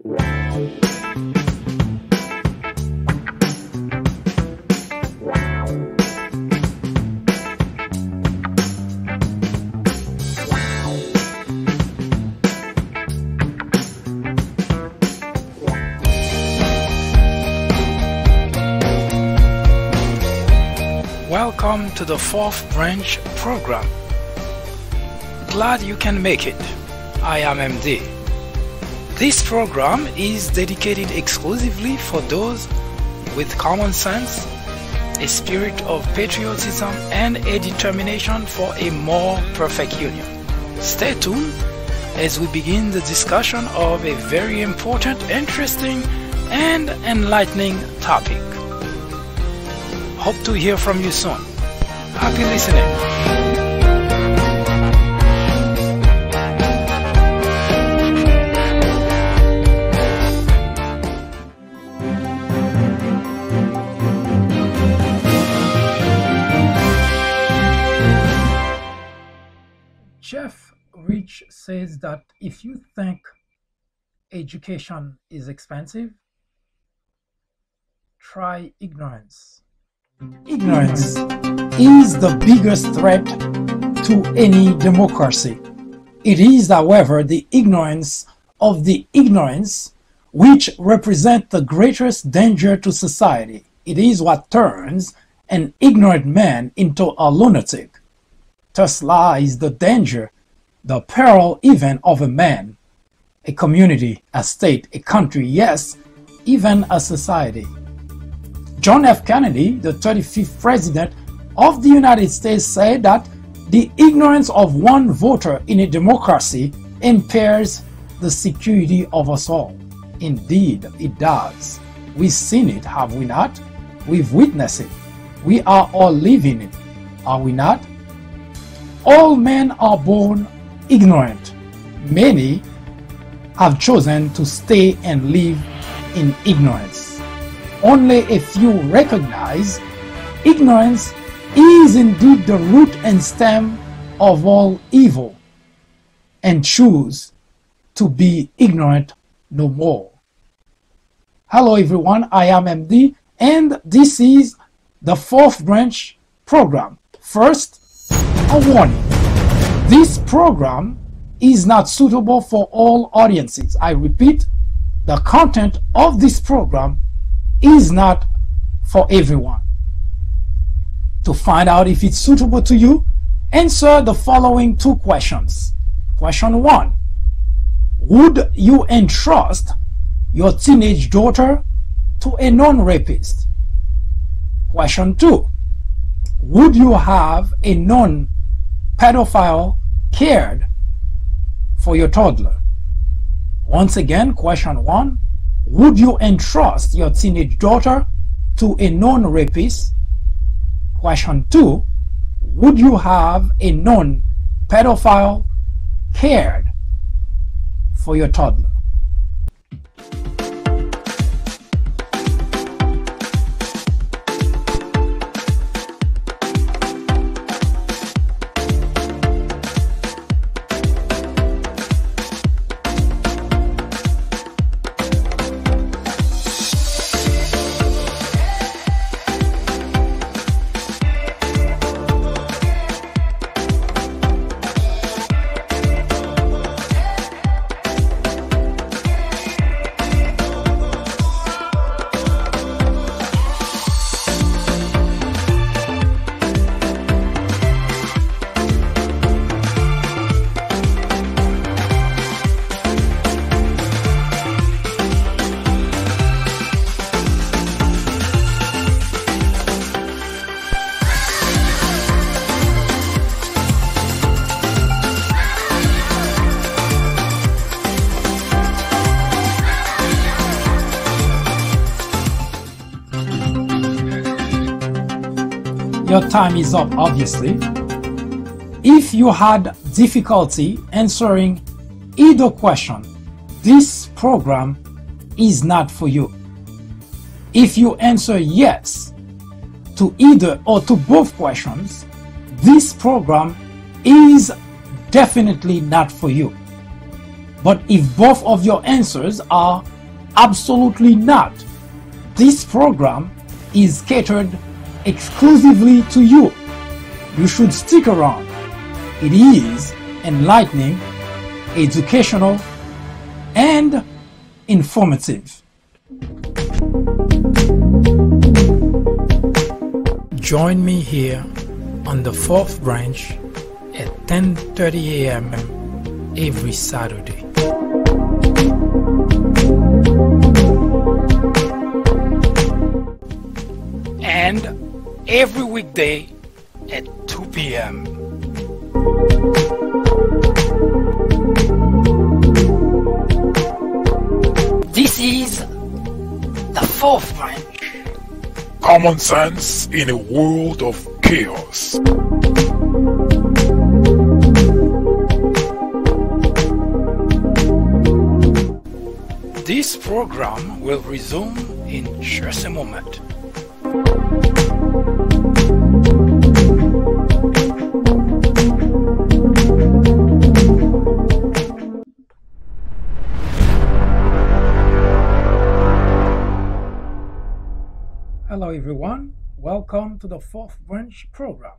Welcome to the fourth branch program. Glad you can make it. I am MD. This program is dedicated exclusively for those with common sense, a spirit of patriotism, and a determination for a more perfect union. Stay tuned as we begin the discussion of a very important, interesting, and enlightening topic. Hope to hear from you soon. Happy listening. Jeff Rich says that if you think education is expensive, try ignorance. Ignorance is the biggest threat to any democracy. It is, however, the ignorance of the ignorance which represents the greatest danger to society. It is what turns an ignorant man into a lunatic. Thus lies the danger, the peril even of a man, a community, a state, a country, yes, even a society. John F. Kennedy, the 35th President of the United States, said that the ignorance of one voter in a democracy impairs the security of us all. Indeed, it does. We've seen it, have we not? We've witnessed it. We are all living it, are we not? All men are born ignorant. Many have chosen to stay and live in ignorance. Only a few recognize ignorance is indeed the root and stem of all evil and choose to be ignorant no more. Hello everyone, I am MD and this is the fourth branch program. First, a warning. This program is not suitable for all audiences. I repeat, the content of this program is not for everyone. To find out if it's suitable to you, answer the following two questions. Question 1. Would you entrust your teenage daughter to a non-rapist? Question 2. Would you have a non-pedophile cared for your toddler? Once again, question 1. Would you entrust your teenage daughter to a non-rapist? Question 2. Would you have a non-pedophile cared for your toddler? Your time is up, obviously. If you had difficulty answering either question, this program is not for you. If you answer yes to either or to both questions, this program is definitely not for you. But if both of your answers are absolutely not, this program is catered exclusively to you. You should stick around. It is enlightening, educational, and informative. Join me here on the fourth branch at 10:30 a.m. every Saturday. And every weekday at 2 p.m. This is the fourth branch. Common sense in a world of chaos. This program will resume in just a moment. Hello everyone, welcome to the fourth branch program.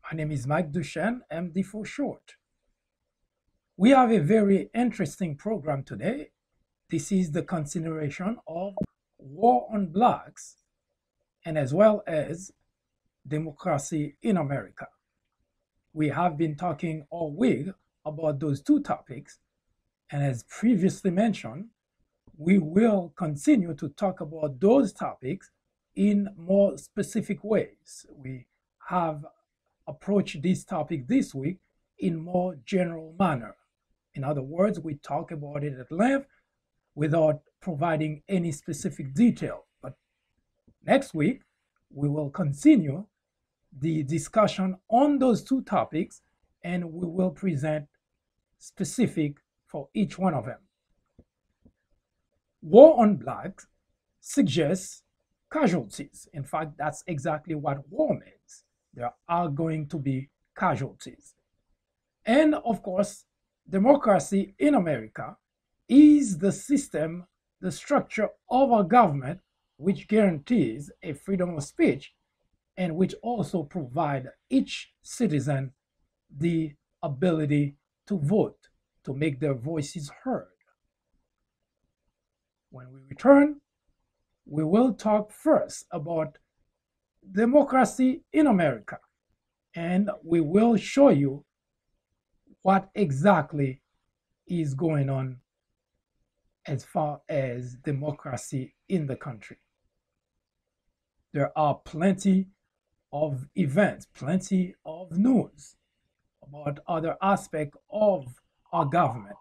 My name is Mike Duchesne, MD for short. We have a very interesting program today. This is the consideration of war on blacks and as well as democracy in America. We have been talking all week about those two topics, and as previously mentioned, we will continue to talk about those topics in more specific ways. We have approached this topic this week in more general manner. In other words, we talk about it at length without providing any specific detail. But next week, we will continue the discussion on those two topics, and we will present specific for each one of them. War on blacks suggests casualties. In fact, that's exactly what war means. There are going to be casualties. And of course, democracy in America is the system, the structure of our government which guarantees a freedom of speech and which also provide each citizen the ability to vote, to make their voices heard. When we return, we will talk first about democracy in America, and we will show you what exactly is going on as far as democracy in the country. There are plenty of events, plenty of news about other aspects of our government.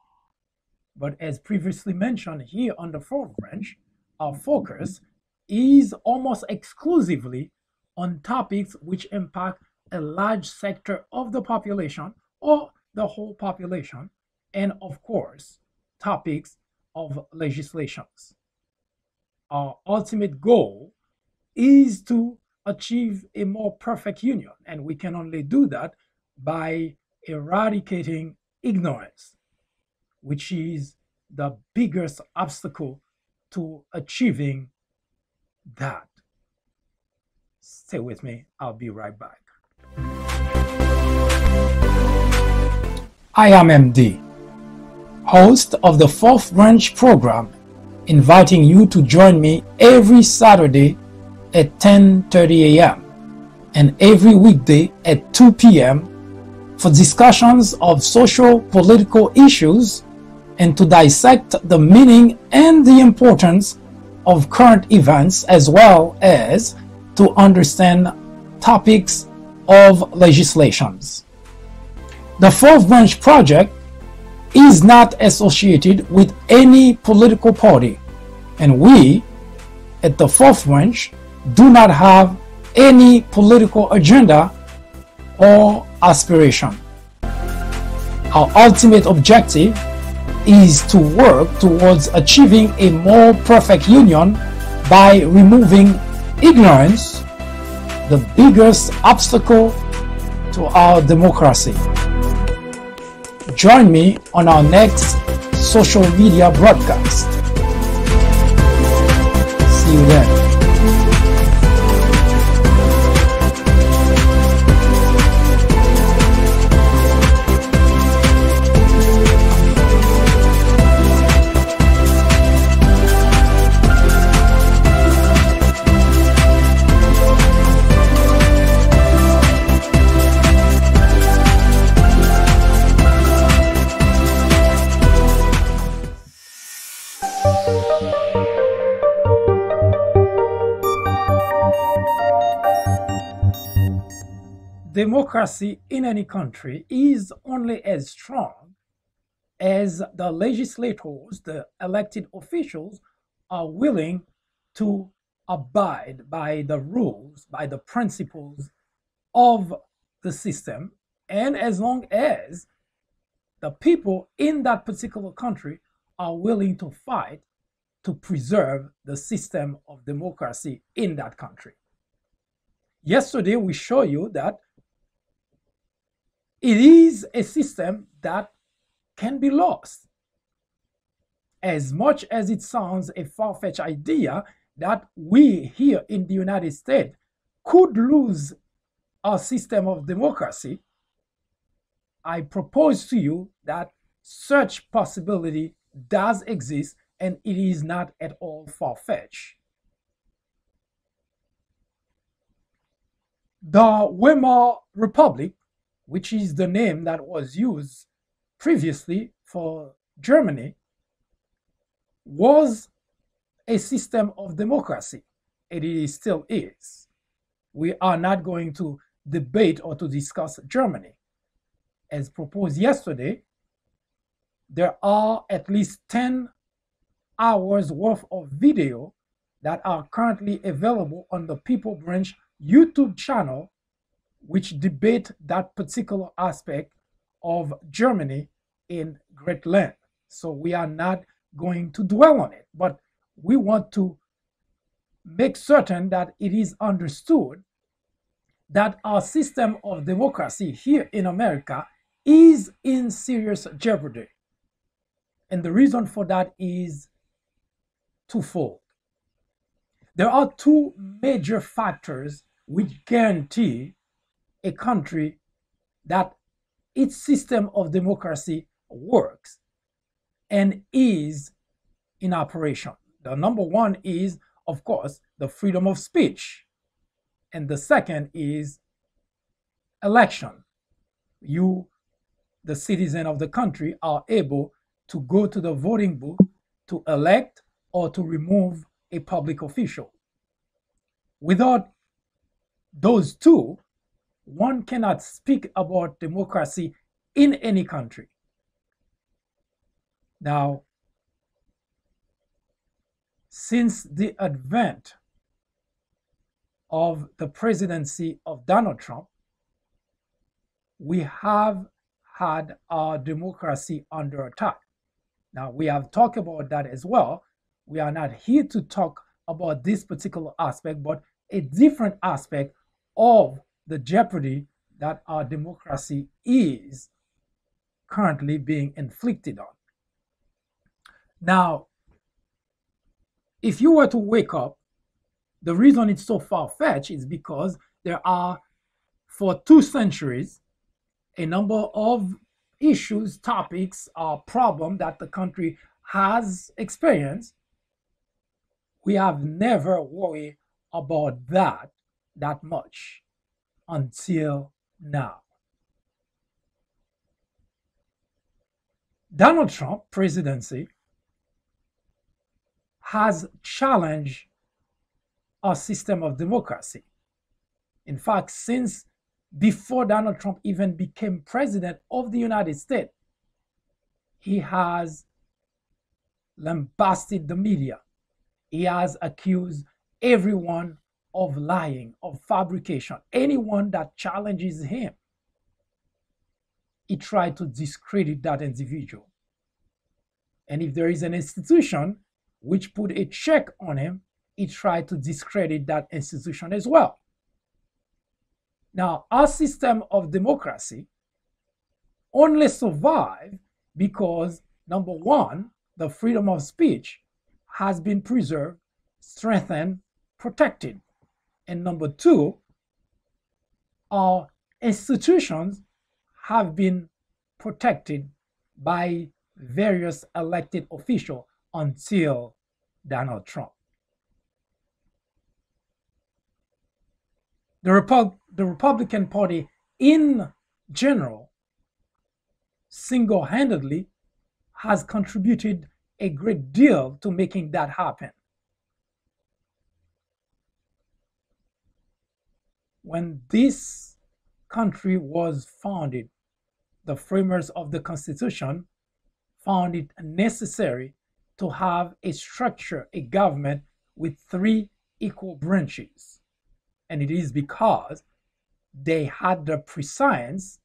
But as previously mentioned here on the fourth branch, our focus is almost exclusively on topics which impact a large sector of the population or the whole population, and of course, topics of legislations. Our ultimate goal is to achieve a more perfect union, and we can only do that by eradicating ignorance, which is the biggest obstacle to achieving that. Stay with me, I'll be right back. I am MD, host of the fourth branch program, inviting you to join me every Saturday at 10:30 a.m. and every weekday at 2 p.m. for discussions of social political issues and to dissect the meaning and the importance of current events, as well as to understand topics of legislations. The Fourth Branch Project is not associated with any political party, and we at the Fourth Branch do not have any political agenda or aspiration. Our ultimate objective is to work towards achieving a more perfect union by removing ignorance, the biggest obstacle to our democracy. Join me on our next social media broadcast. See you then. Democracy in any country is only as strong as the legislators, the elected officials, are willing to abide by the rules, by the principles of the system, and as long as the people in that particular country are willing to fight to preserve the system of democracy in that country. Yesterday, we show you that it is a system that can be lost. As much as it sounds a far-fetched idea that we here in the United States could lose our system of democracy, I propose to you that such possibility does exist and it is not at all far-fetched. The Weimar Republic, which is the name that was used previously for Germany, was a system of democracy. It still is. We are not going to debate or to discuss Germany. As proposed yesterday, there are at least 10 hours worth of video that are currently available on the People Branch YouTube channel, which debate that particular aspect of Germany in great length. So we are not going to dwell on it, but we want to make certain that it is understood that our system of democracy here in America is in serious jeopardy. And the reason for that is twofold. There are two major factors which guarantee a country that its system of democracy works and is in operation. The number one is, of course, the freedom of speech. And the second is election. You, the citizen of the country, are able to go to the voting booth to elect or to remove a public official. Without those two, one cannot speak about democracy in any country. Now, since the advent of the presidency of Donald Trump, we have had our democracy under attack. Now, we have talked about that as well. We are not here to talk about this particular aspect, but a different aspect of the jeopardy that our democracy is currently being inflicted on. Now, if you were to wake up, the reason it's so far-fetched is because there are, for 2 centuries, a number of issues, topics, problems that the country has experienced. We have never worried about that much until now. Donald Trump presidency has challenged our system of democracy. In fact, since before Donald Trump even became president of the United States, he has lambasted the media. He has accused everyone of lying, of fabrication. Anyone that challenges him, he tried to discredit that individual. And if there is an institution which put a check on him, he tried to discredit that institution as well. Now, our system of democracy only survive because, number one, the freedom of speech has been preserved, strengthened, protected. And number two, our institutions have been protected by various elected officials until Donald Trump. The Republican Party in general single-handedly has contributed a great deal to making that happen. When this country was founded, the framers of the Constitution found it necessary to have a structure, a government with three equal branches. And it is because they had the prescience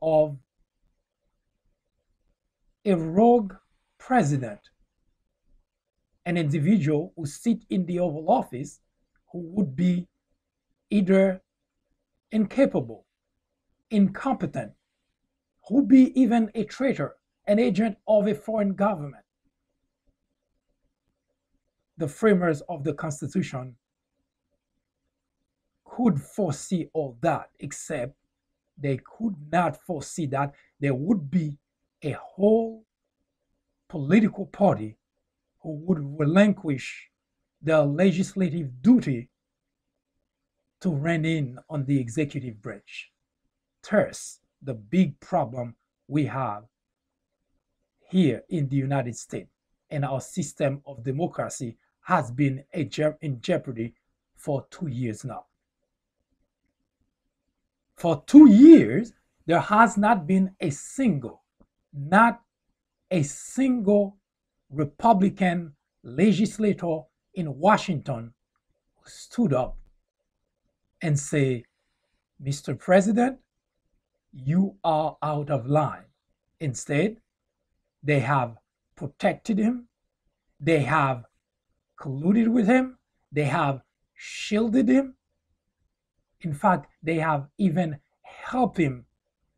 of a rogue president, an individual who sit in the Oval Office who would be either incapable, incompetent, who would be even a traitor, an agent of a foreign government. The framers of the Constitution could foresee all that, except they could not foresee that there would be a whole political party who would relinquish their legislative duty to rein in on the executive branch. Thus, the big problem we have here in the United States and our system of democracy has been in jeopardy for 2 years now. For 2 years, there has not been not a single Republican legislator in Washington who stood up and say, Mr. President, you are out of line. Instead, they have protected him, they have colluded with him, they have shielded him. In fact, they have even helped him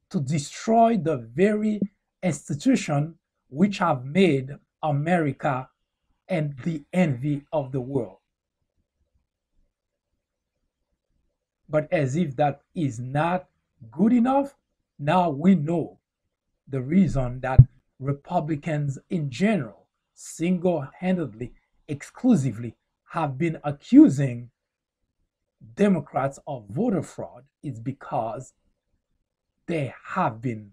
to destroy the very institution which have made America and the envy of the world. But as if that is not good enough, now we know the reason that Republicans in general, single-handedly, exclusively, have been accusing Democrats of voter fraud is because they have been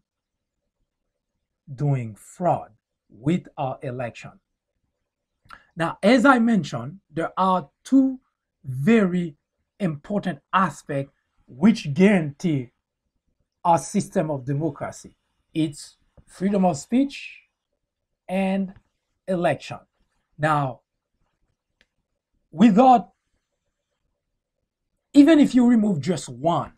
doing fraud with our election. Now, as I mentioned, there are two very important aspects which guarantee our system of democracy. It's freedom of speech and election. Now, even if you remove just one,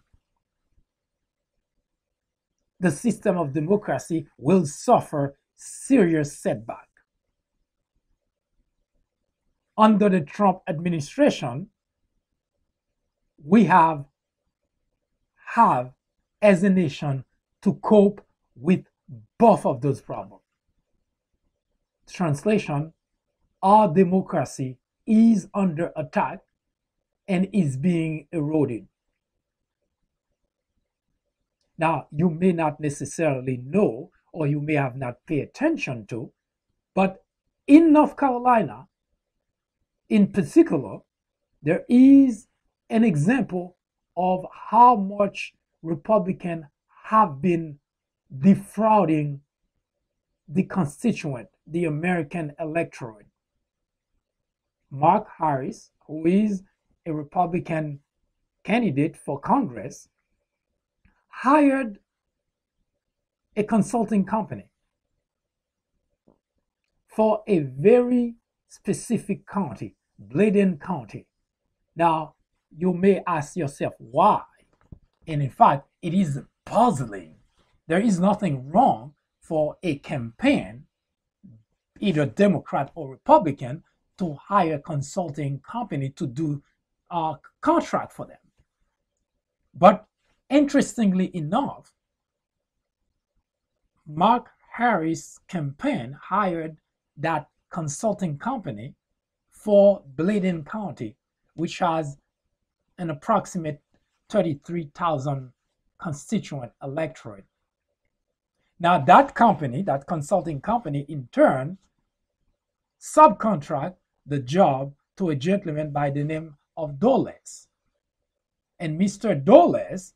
the system of democracy will suffer serious setback. Under the Trump administration, we have as a nation to cope with both of those problems. Translation, our democracy is under attack and is being eroded. Now, you may not necessarily know, or you may have not paid attention to, but in North Carolina, in particular, there is an example of how much Republicans have been defrauding the constituent, the American electorate. Mark Harris, who is a Republican candidate for Congress, hired a consulting company for a very specific county, Bladen County. Now, you may ask yourself why. And in fact, it is puzzling. There is nothing wrong for a campaign, either Democrat or Republican, to hire a consulting company to do a contract for them. But interestingly enough, Mark Harris' campaign hired that consulting company for Bladen County, which has an approximate 33,000 constituent electorate. Now, that company, that consulting company, in turn, subcontract the job to a gentleman by the name of Dulles. And Mr. Dulles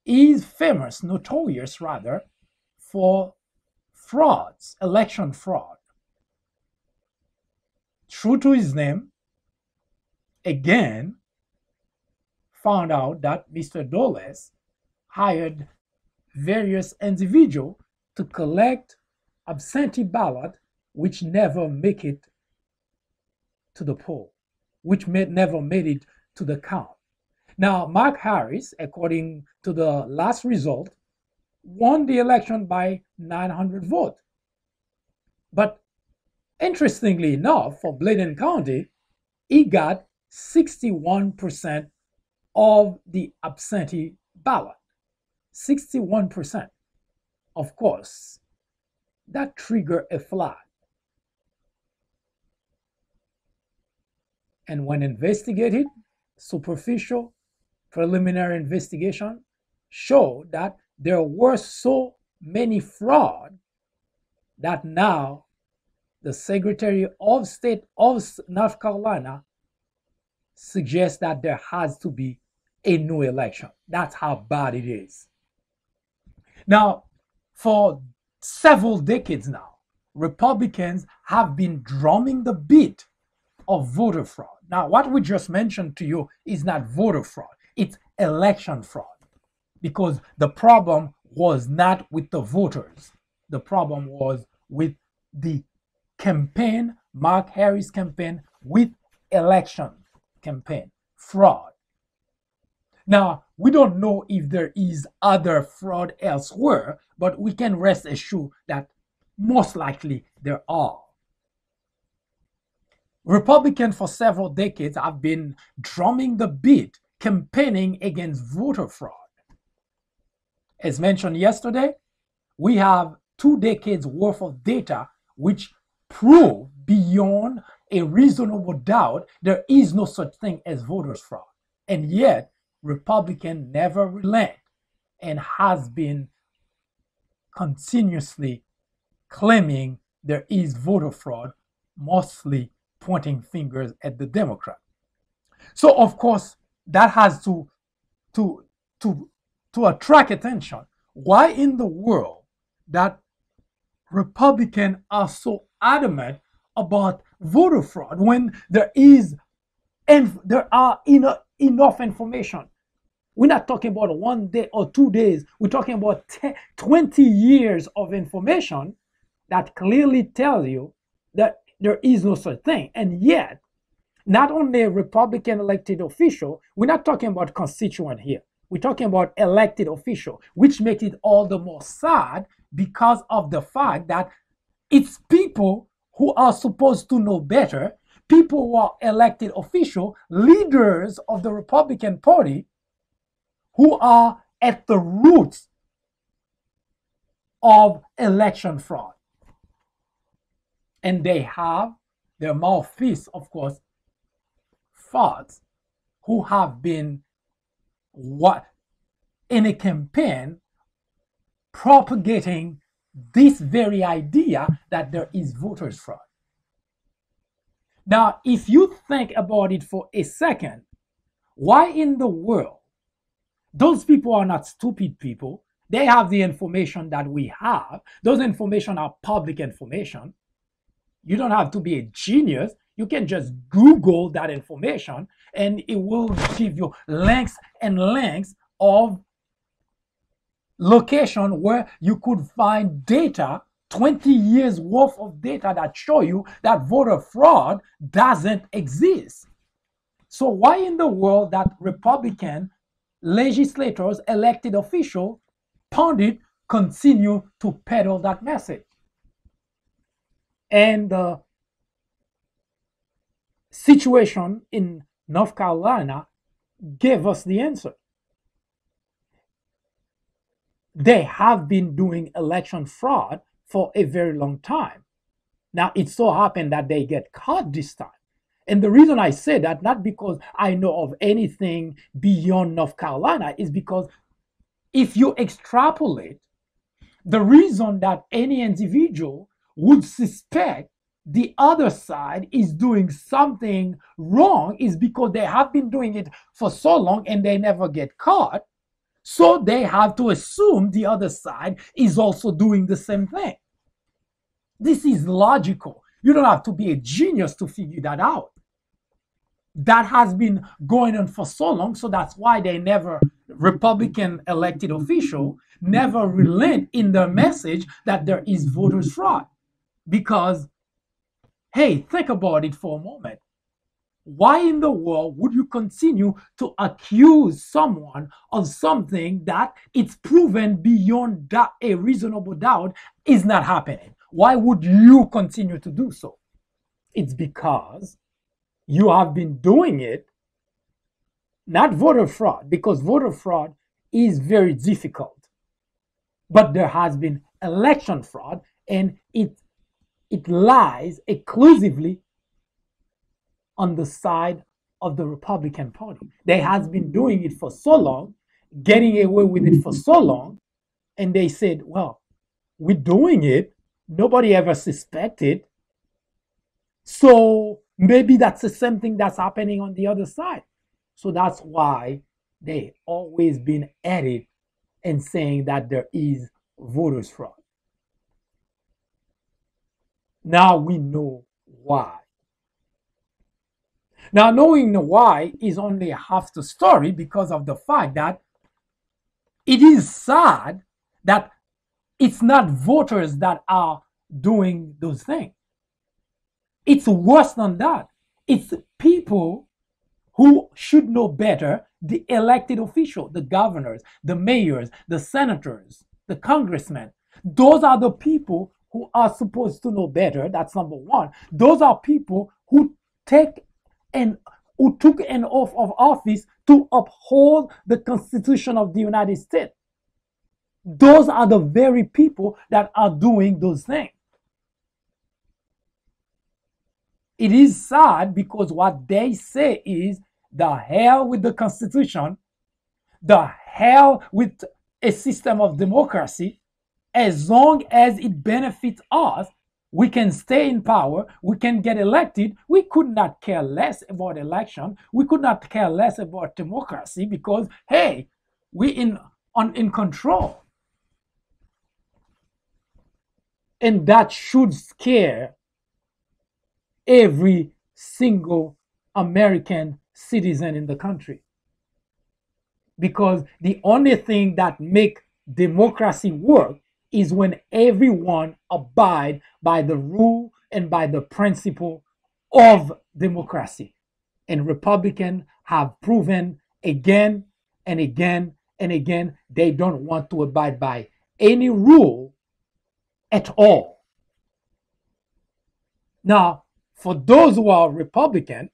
is famous, notorious rather, for frauds, election fraud. True to his name, again, found out that Mr. Dulles hired various individuals to collect absentee ballot which never make it to the poll, which never made it to the count. Now, Mark Harris, according to the last result, won the election by 900 votes. But interestingly enough, for Bladen County, he got 61% of the absentee ballot. 61%. Of course, that triggered a flag. And when investigated, superficial preliminary investigation showed that there were so many fraud that now the Secretary of State of North Carolina suggests that there has to be a new election. That's how bad it is. Now, for several decades now, Republicans have been drumming the beat of voter fraud. Now, what we just mentioned to you is not voter fraud, it's election fraud. Because the problem was not with the voters. The problem was with the campaign, Mark Harris campaign, with election campaign fraud. Now, we don't know if there is other fraud elsewhere, but we can rest assured that most likely there are. Republicans for several decades have been drumming the beat, campaigning against voter fraud. As mentioned yesterday, we have 2 decades worth of data which prove beyond a reasonable doubt there is no such thing as voters fraud. And yet, Republicans never relent and has been continuously claiming there is voter fraud, mostly pointing fingers at the Democrat. So, of course, that has to attract attention. Why in the world that Republicans are so adamant about voter fraud when there are enough information? We're not talking about 1 day or 2 days. We're talking about 20 years of information that clearly tells you that there is no such thing. And yet, not only a Republican elected official, we're not talking about constituent here. We're talking about elected official, which makes it all the more sad because of the fact that it's people who are supposed to know better, people who are elected official, leaders of the Republican Party, who are at the roots of election fraud. And they have their mouthpiece, of course, frauds who have been in a campaign propagating this very idea that there is voters fraud. Now, if you think about it for a second, why in the world? Those people are not stupid people. They have the information that we have. Those information are public information. You don't have to be a genius. You can just Google that information and it will give you links and links of location where you could find data, 20 years worth of data that show you that voter fraud doesn't exist. So why in the world that Republican legislators, elected officials, pundit continue to peddle that message? And the situation in North Carolina gave us the answer. they have been doing election fraud for a very long time. Now, it so happened that they get caught this time. And the reason I say that, not because I know of anything beyond North Carolina, is because if you extrapolate, the reason that any individual would suspect the other side is doing something wrong is because they have been doing it for so long and they never get caught. So they have to assume the other side is also doing the same thing. This is logical. You don't have to be a genius to figure that out. That has been going on for so long, so that's why they never, Republican elected official, never relent in their message that there is voters fraud. Because, hey, think about it for a moment. Why in the world would you continue to accuse someone of something that it's proven beyond a reasonable doubt is not happening? Why would you continue to do so? It's because you have been doing it, not voter fraud, because voter fraud is very difficult. But there has been election fraud, and it lies exclusively on the side of the Republican Party. They has been doing it for so long, getting away with it for so long, and they said, well, we're doing it. Nobody ever suspected. So maybe that's the same thing that's happening on the other side. So that's why they always been at it and saying that there is voters fraud. Now we know why. Now, knowing the why is only half the story because of the fact that it is sad that it's not voters that are doing those things. It's worse than that. It's people who should know better, the elected officials, the governors, the mayors, the senators, the congressmen. Those are the people who are supposed to know better. That's number one. Those are people who took an oath of office to uphold the Constitution of the United States. Those are the very people that are doing those things. It is sad because what they say is the hell with the Constitution, the hell with a system of democracy. As long as it benefits us, we can stay in power, we can get elected. We could not care less about election. We could not care less about democracy because, hey, we're in control. And that should scare every single American citizen in the country. Because the only thing that makes democracy work is when everyone abide by the rule and by the principle of democracy. And Republicans have proven again and again and again they don't want to abide by any rule at all. Now, for those who are Republican,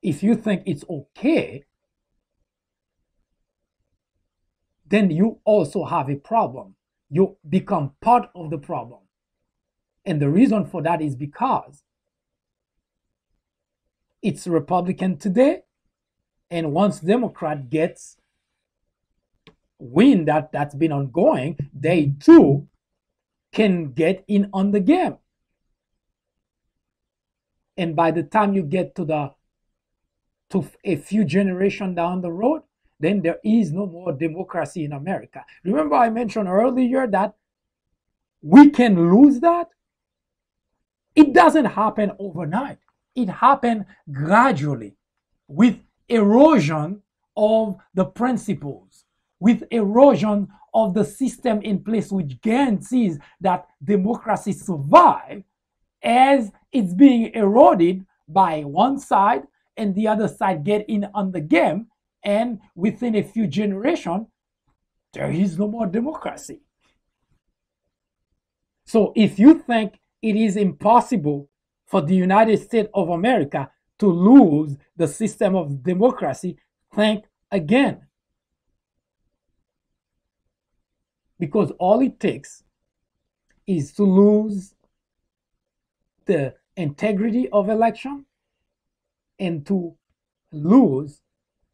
if you think it's okay, then you also have a problem. You become part of the problem. And the reason for that is because it's Republican today, and once Democrat gets wind that's been ongoing, they too can get in on the game. And by the time you get to a few generations down the road, then there is no more democracy in America. Remember I mentioned earlier that we can lose that? It doesn't happen overnight. It happens gradually with erosion of the principles, with erosion of the system in place which guarantees that democracy survives as it's being eroded by one side and the other side get in on the game. And within a few generations, there is no more democracy. So if you think it is impossible for the United States of America to lose the system of democracy, think again. because all it takes is to lose the integrity of election and to lose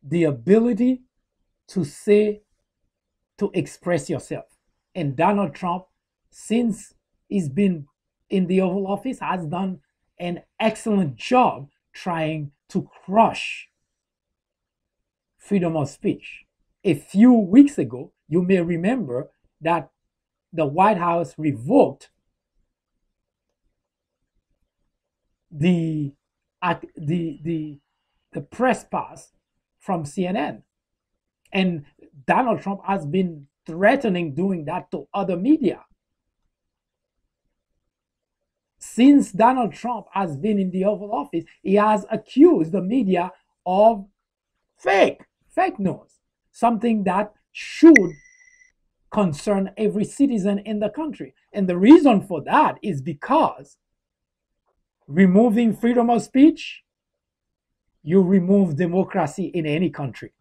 the ability to say, to express yourself. And Donald Trump, since he's been in the Oval Office, has done an excellent job trying to crush freedom of speech. A few weeks ago, you may remember that the White House revoked the press pass from CNN. And Donald Trump has been threatening doing that to other media. Since Donald Trump has been in the Oval Office, he has accused the media of fake news, something that should concern every citizen in the country. And the reason for that is because removing freedom of speech, you remove democracy in any country.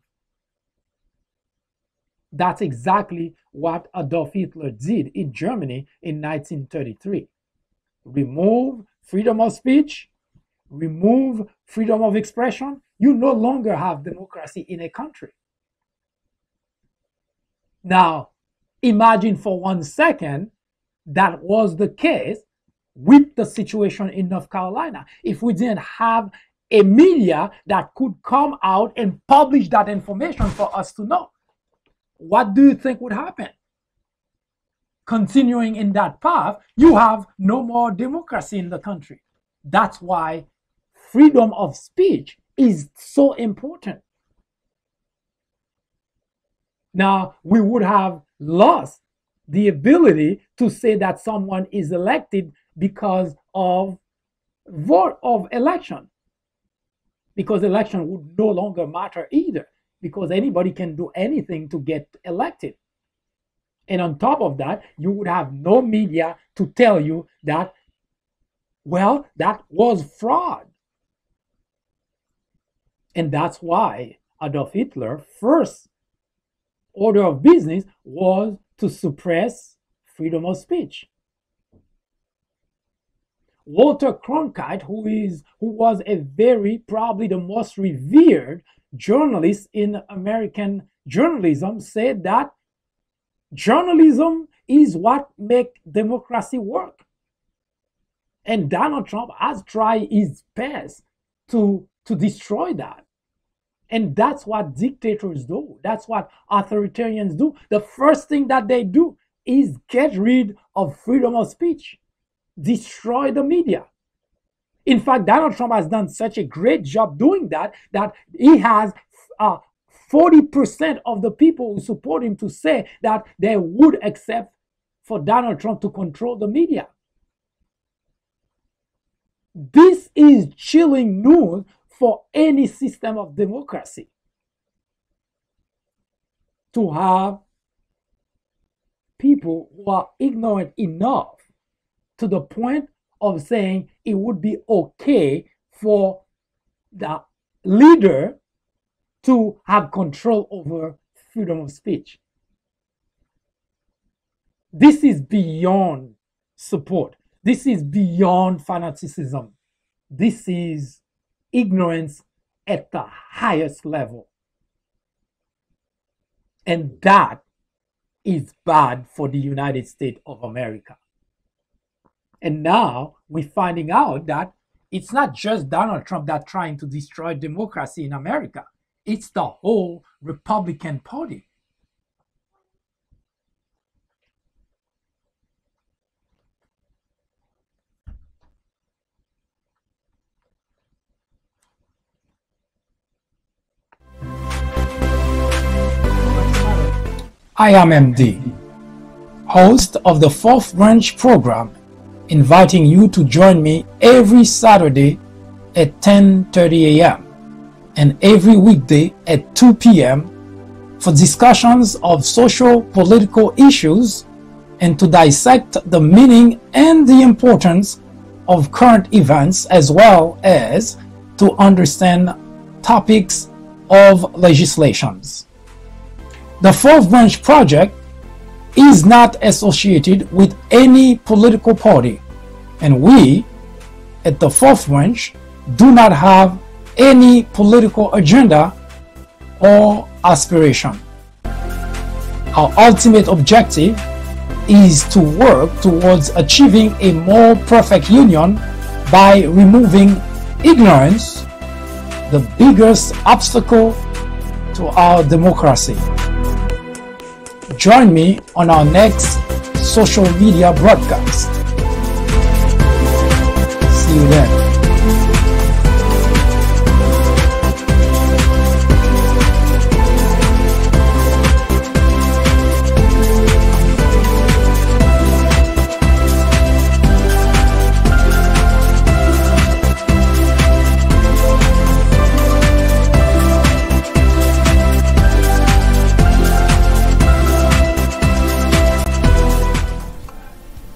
That's exactly what Adolf Hitler did in Germany in 1933. Remove freedom of speech, remove freedom of expression, you no longer have democracy in a country. Now, imagine for 1 second that was the case with the situation in North Carolina. If we didn't have a media that could come out and publish that information for us to know, what do you think would happen? Continuing in that path, you have no more democracy in the country. That's why freedom of speech is so important. Now, we would have lost the ability to say that someone is elected because of vote of election, because election would no longer matter either, because anybody can do anything to get elected. And on top of that, you would have no media to tell you that, well, that was fraud. And that's why Adolf Hitler's first order of business was to suppress freedom of speech. Walter Cronkite, who was a probably the most revered journalist in American journalism, said that journalism is what makes democracy work. And Donald Trump has tried his best to destroy that. And that's what dictators do. That's what authoritarians do. The first thing that they do is get rid of freedom of speech, destroy the media. In fact, Donald Trump has done such a great job doing that, that he has 40% of the people who support him to say that they would accept for Donald Trump to control the media. This is chilling news for any system of democracy. To have people who are ignorant enough to the point of saying it would be okay for the leader to have control over freedom of speech. This is beyond support. This is beyond fanaticism. This is ignorance at the highest level. And that is bad for the United States of America. And now we're finding out that it's not just Donald Trump that's trying to destroy democracy in America. It's the whole Republican Party. I am MD, host of the Fourth Branch program, inviting you to join me every Saturday at 10:30 a.m. and every weekday at 2 p.m. for discussions of social political issues and to dissect the meaning and the importance of current events, as well as to understand topics of legislations. The Fourth Branch Project is not associated with any political party, and we at the Fourth Branch do not have any political agenda or aspiration. Our ultimate objective is to work towards achieving a more perfect union by removing ignorance, the biggest obstacle to our democracy. Join me on our next social media broadcast. See you then.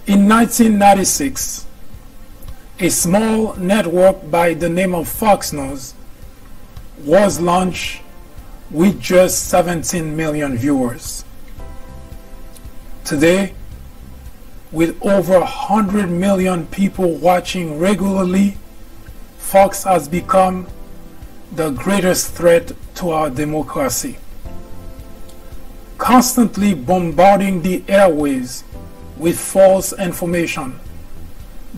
In 1996, a small network by the name of Fox News was launched with just 17 million viewers. Today, with over 100 million people watching regularly, Fox has become the greatest threat to our democracy, constantly bombarding the airwaves with false information,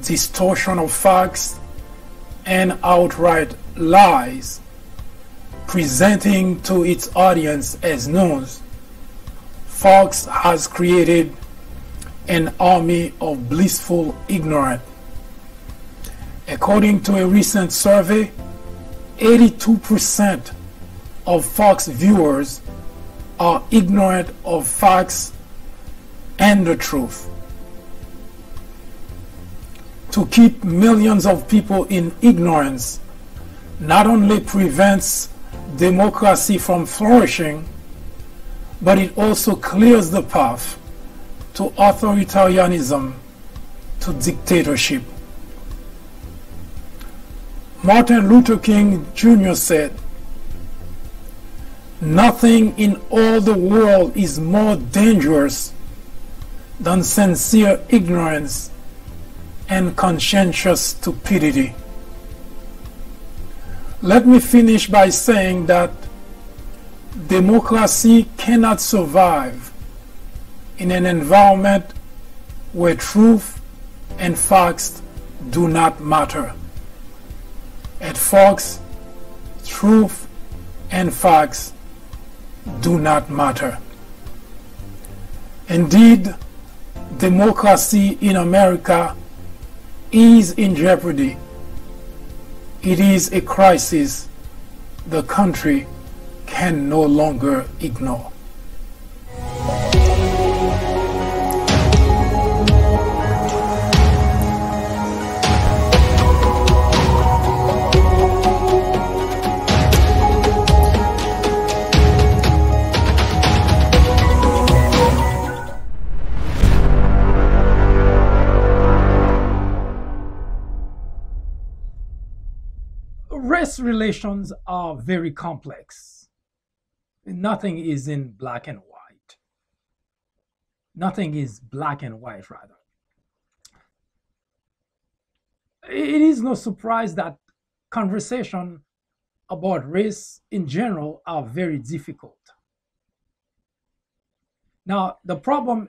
distortion of facts, and outright lies, presenting to its audience as news. Fox has created an army of blissful ignorance. According to a recent survey, 82% of Fox viewers are ignorant of facts and the truth. To keep millions of people in ignorance not only prevents democracy from flourishing, but it also clears the path to authoritarianism, to dictatorship. Martin Luther King Jr. said, "Nothing in all the world is more dangerous than sincere ignorance and conscientious stupidity." Let me finish by saying that democracy cannot survive in an environment where truth and facts do not matter. At Fox, truth and facts do not matter. Indeed, democracy in America is in jeopardy. It is a crisis the country can no longer ignore. Race relations are very complex. Nothing is in black and white. Nothing is black and white, rather. It is no surprise that conversation about race in general are very difficult. Now, the problem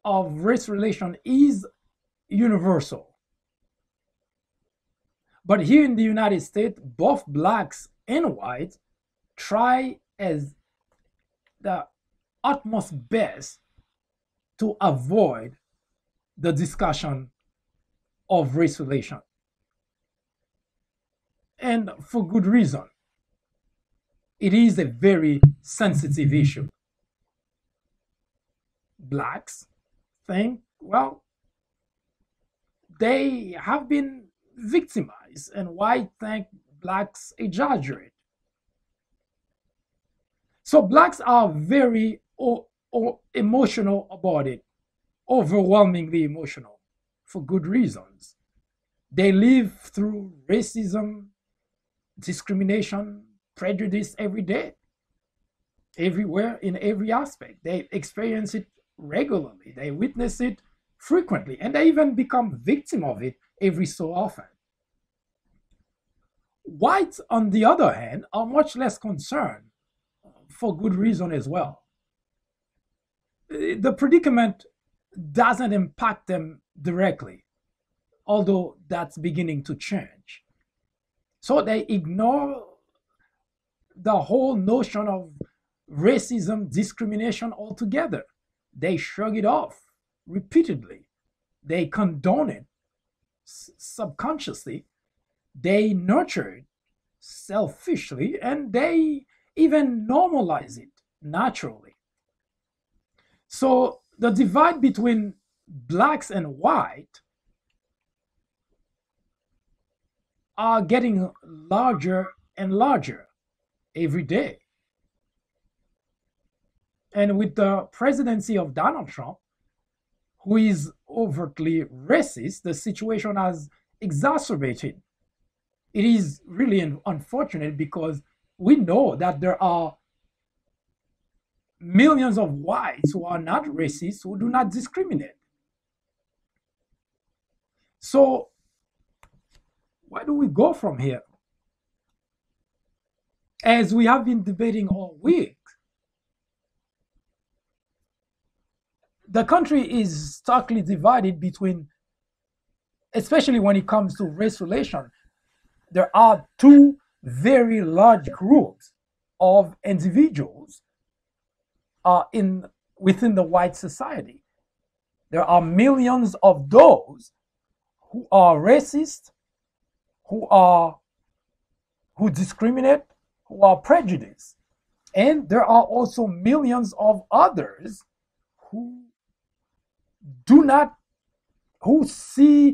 of race relation is universal. But here in the United States, both blacks and whites try as the utmost best to avoid the discussion of race relation. And for good reason. It is a very sensitive issue. Blacks think, well, they have been victimized, and white think blacks exaggerate. So blacks are very emotional about it, overwhelmingly emotional, for good reasons. They live through racism, discrimination, prejudice every day, everywhere, in every aspect. They experience it regularly. They witness it frequently, and they even become victim of it every so often. Whites, on the other hand, are much less concerned, for good reason as well. The predicament doesn't impact them directly, although that's beginning to change. So they ignore the whole notion of racism, discrimination altogether. They shrug it off repeatedly. They condone it subconsciously. They nurture it selfishly, and they even normalize it naturally. So the divide between blacks and white are getting larger and larger every day. And with the presidency of Donald Trump, who is overtly racist, the situation has exacerbated. It is really unfortunate because we know that there are millions of whites who are not racist, who do not discriminate. So where do we go from here? As we have been debating all week, the country is starkly divided between, especially when it comes to race relations, there are two very large groups of individuals within the white society. There are millions of those who are racist, who discriminate, who are prejudiced. And there are also millions of others who see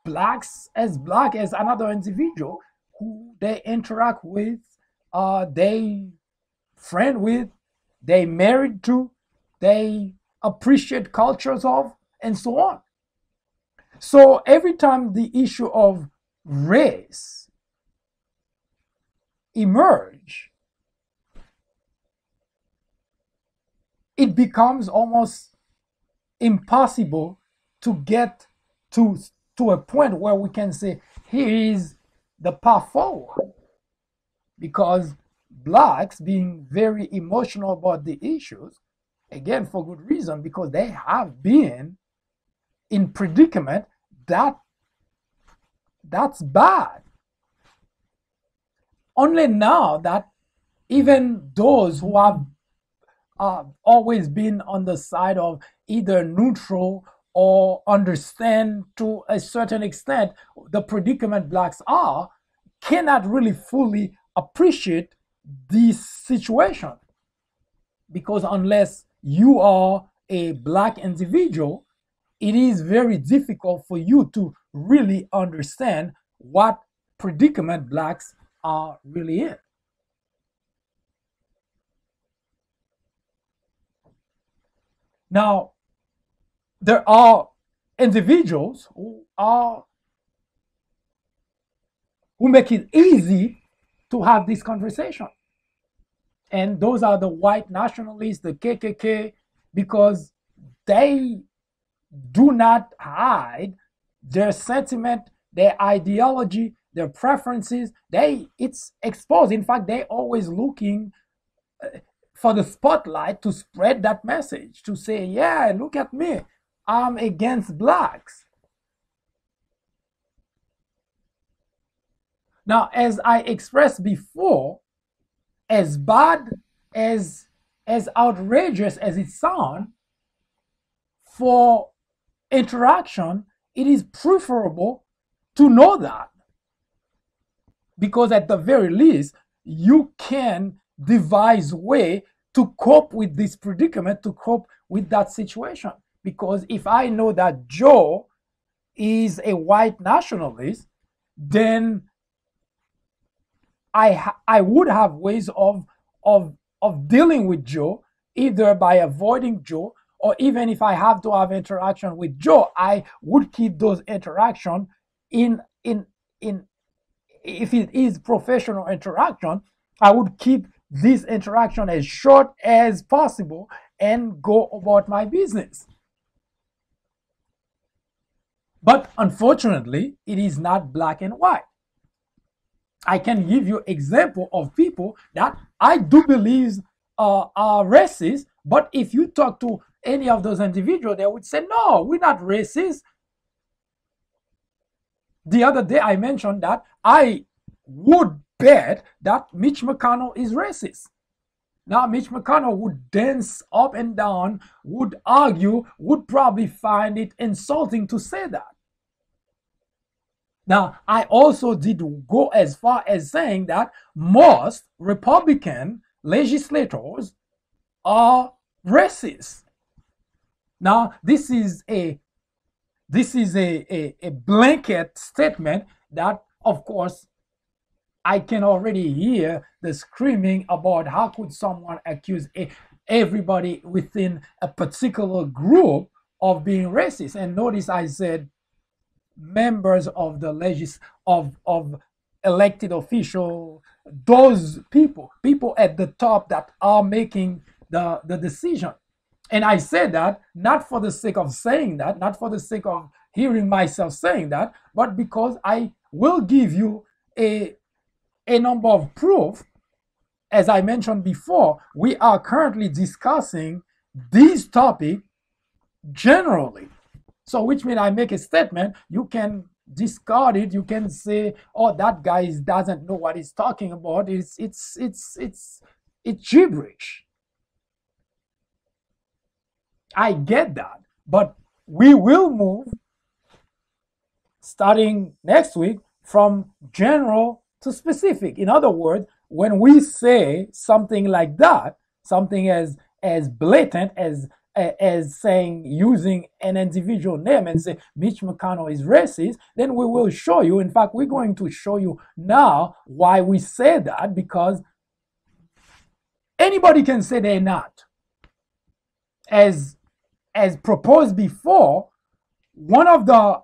blacks as black as another individual who they interact with, they friend with, they married to, they appreciate cultures of, and so on. So every time the issue of race emerge, it becomes almost impossible to get to a point where we can say, here is the path forward. Because blacks, being very emotional about the issues, again, for good reason, because they have been in predicament that's bad. Only now that even those who have always been on the side of either neutral or understand to a certain extent the predicament blacks are, cannot really fully appreciate this situation. Because unless you are a black individual, it is very difficult for you to really understand what predicament blacks are really in. Now, there are individuals who make it easy to have this conversation. And those are the white nationalists, the KKK, because they do not hide their sentiment, their ideology, their preferences. It's exposed. In fact, they're always looking for the spotlight to spread that message, to say, yeah, look at me, I'm against blacks. Now, as I expressed before, as bad as outrageous as it sounds, for interaction, it is preferable to know that. Because at the very least, you can devise a way to cope with this predicament, to cope with that situation. Because if I know that Joe is a white nationalist, then I would have ways of dealing with Joe, either by avoiding Joe, or even if I have to have interaction with Joe, I would keep those interactions in if it is professional interaction, I would keep this interaction as short as possible and go about my business. But unfortunately, it is not black and white. I can give you example of people that I do believe are racist, but if you talk to any of those individuals, they would say, no, we're not racist. The other day I mentioned that I would bet that Mitch McConnell is racist. Now, Mitch McConnell would dance up and down, would argue, would probably find it insulting to say that. Now, I also did go as far as saying that most Republican legislators are racist. Now, this is a blanket statement that, of course, I can already hear the screaming about how could someone accuse everybody within a particular group of being racist. And notice I said members of the of elected officials, those people at the top that are making the decision. And I said that not for the sake of saying that, not for the sake of hearing myself saying that, but because I will give you a number of proof. As I mentioned before, we are currently discussing this topic generally. So which means I make a statement, you can discard it, you can say, oh, that guy doesn't know what he's talking about. It's gibberish. I get that, but we will move starting next week from general to specific. In other words, when we say something like that, something as blatant as saying, using an individual name and say Mitch McConnell is racist, then we will show you. In fact, we're going to show you now why we say that, because anybody can say they're not. As proposed before, one of the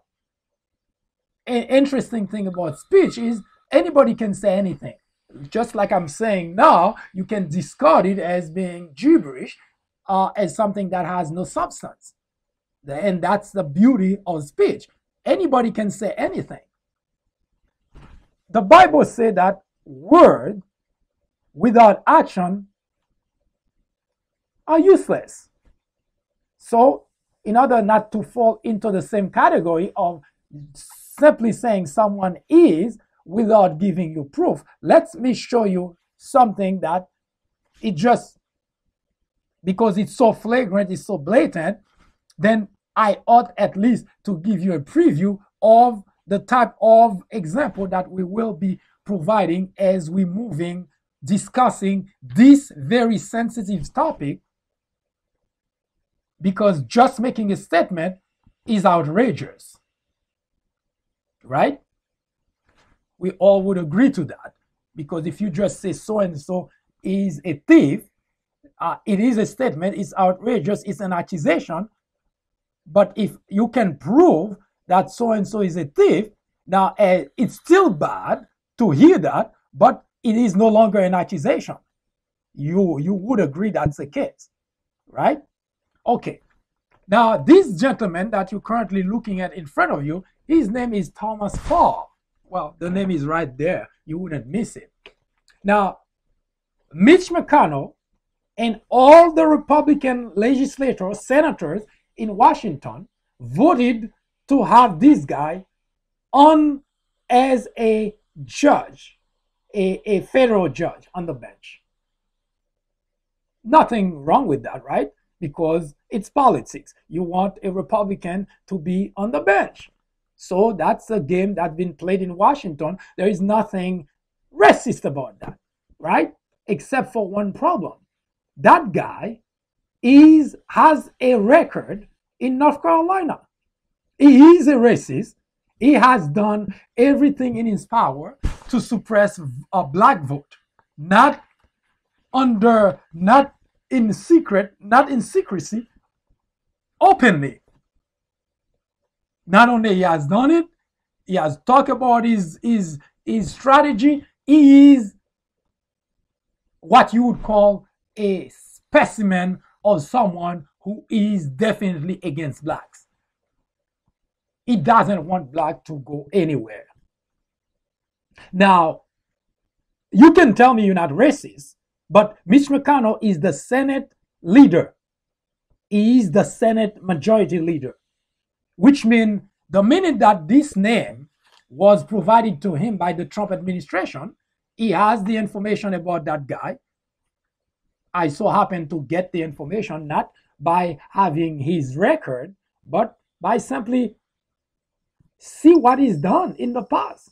interesting thing about speech is anybody can say anything. Just like I'm saying now, you can discard it as being gibberish, as something that has no substance. And that's the beauty of speech. Anybody can say anything. The Bible says that words without action are useless. So, in order not to fall into the same category of simply saying someone is without giving you proof, let me show you something that it just, because it's so flagrant, it's so blatant, then I ought at least to give you a preview of the type of example that we will be providing as we moving, discussing this very sensitive topic, because just making a statement is outrageous, right? We all would agree to that, because if you just say so-and-so is a thief, it is a statement, it's outrageous, it's an accusation. But if you can prove that so-and-so is a thief, now it's still bad to hear that, but it is no longer an accusation. You would agree that's the case, right? Okay. Now, this gentleman that you're currently looking at in front of you, his name is Thomas Paul. Well, the name is right there. You wouldn't miss it. Now, Mitch McConnell and all the Republican legislators, senators in Washington voted to have this guy on as a judge, a federal judge on the bench. Nothing wrong with that, right? Because it's politics. You want a Republican to be on the bench. So that's a game that's been played in Washington. There is nothing racist about that, right? Except for one problem. That guy has a record in North Carolina. He is a racist. He has done everything in his power to suppress a black vote. Not in secret, not in secrecy, openly. Not only he has done it, he has talked about his strategy. He is what you would call a specimen of someone who is definitely against blacks. He doesn't want black to go anywhere. Now, you can tell me you're not racist, but Mitch McConnell is the Senate leader. He is the Senate majority leader, which means the minute that this name was provided to him by the Trump administration, he has the information about that guy. I so happen to get the information not by having his record, but by simply see what he's done in the past.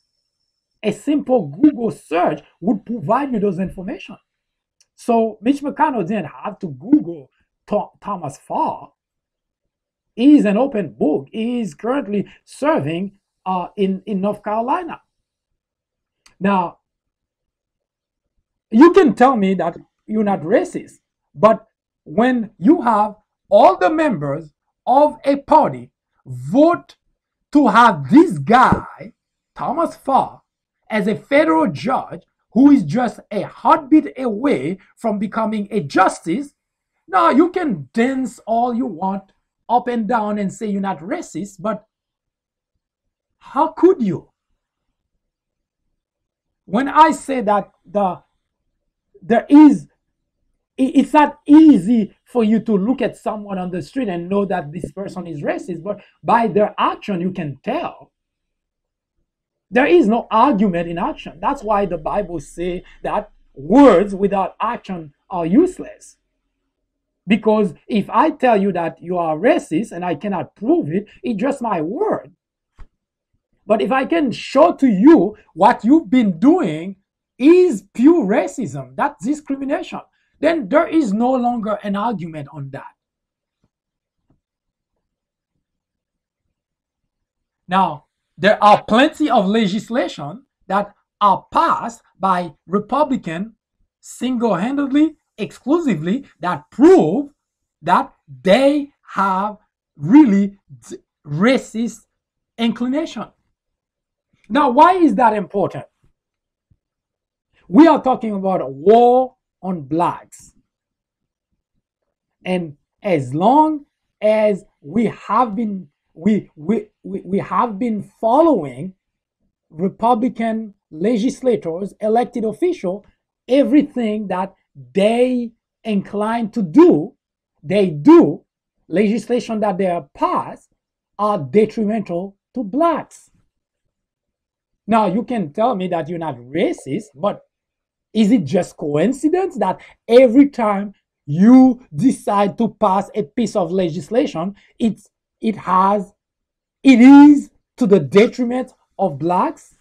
A simple Google search would provide you those information. So Mitch McConnell didn't have to Google Thomas Farr. He is an open book. He is currently serving in North Carolina. Now, you can tell me that you're not racist, but when you have all the members of a party vote to have this guy, Thomas Farr, as a federal judge who is just a heartbeat away from becoming a justice, now you can dance all you want up and down and say you're not racist, but how could you? When I say that it's not easy for you to look at someone on the street and know that this person is racist, but by their action you can tell. There is no argument in action. That's why the Bible says that words without action are useless. Because if I tell you that you are racist and I cannot prove it, it's just my word. But if I can show to you what you've been doing is pure racism, that's discrimination, then there is no longer an argument on that. Now, there are plenty of legislation that are passed by Republicans single-handedly, exclusively, that prove that they have really racist inclination. Now, why is that important? We are talking about a war on blacks. And as long as we have been following Republican legislators, elected officials, everything that they incline to do, they do. Legislation that they have passed are detrimental to blacks. Now, you can tell me that you're not racist, but is it just coincidence that every time you decide to pass a piece of legislation, it is to the detriment of blacks?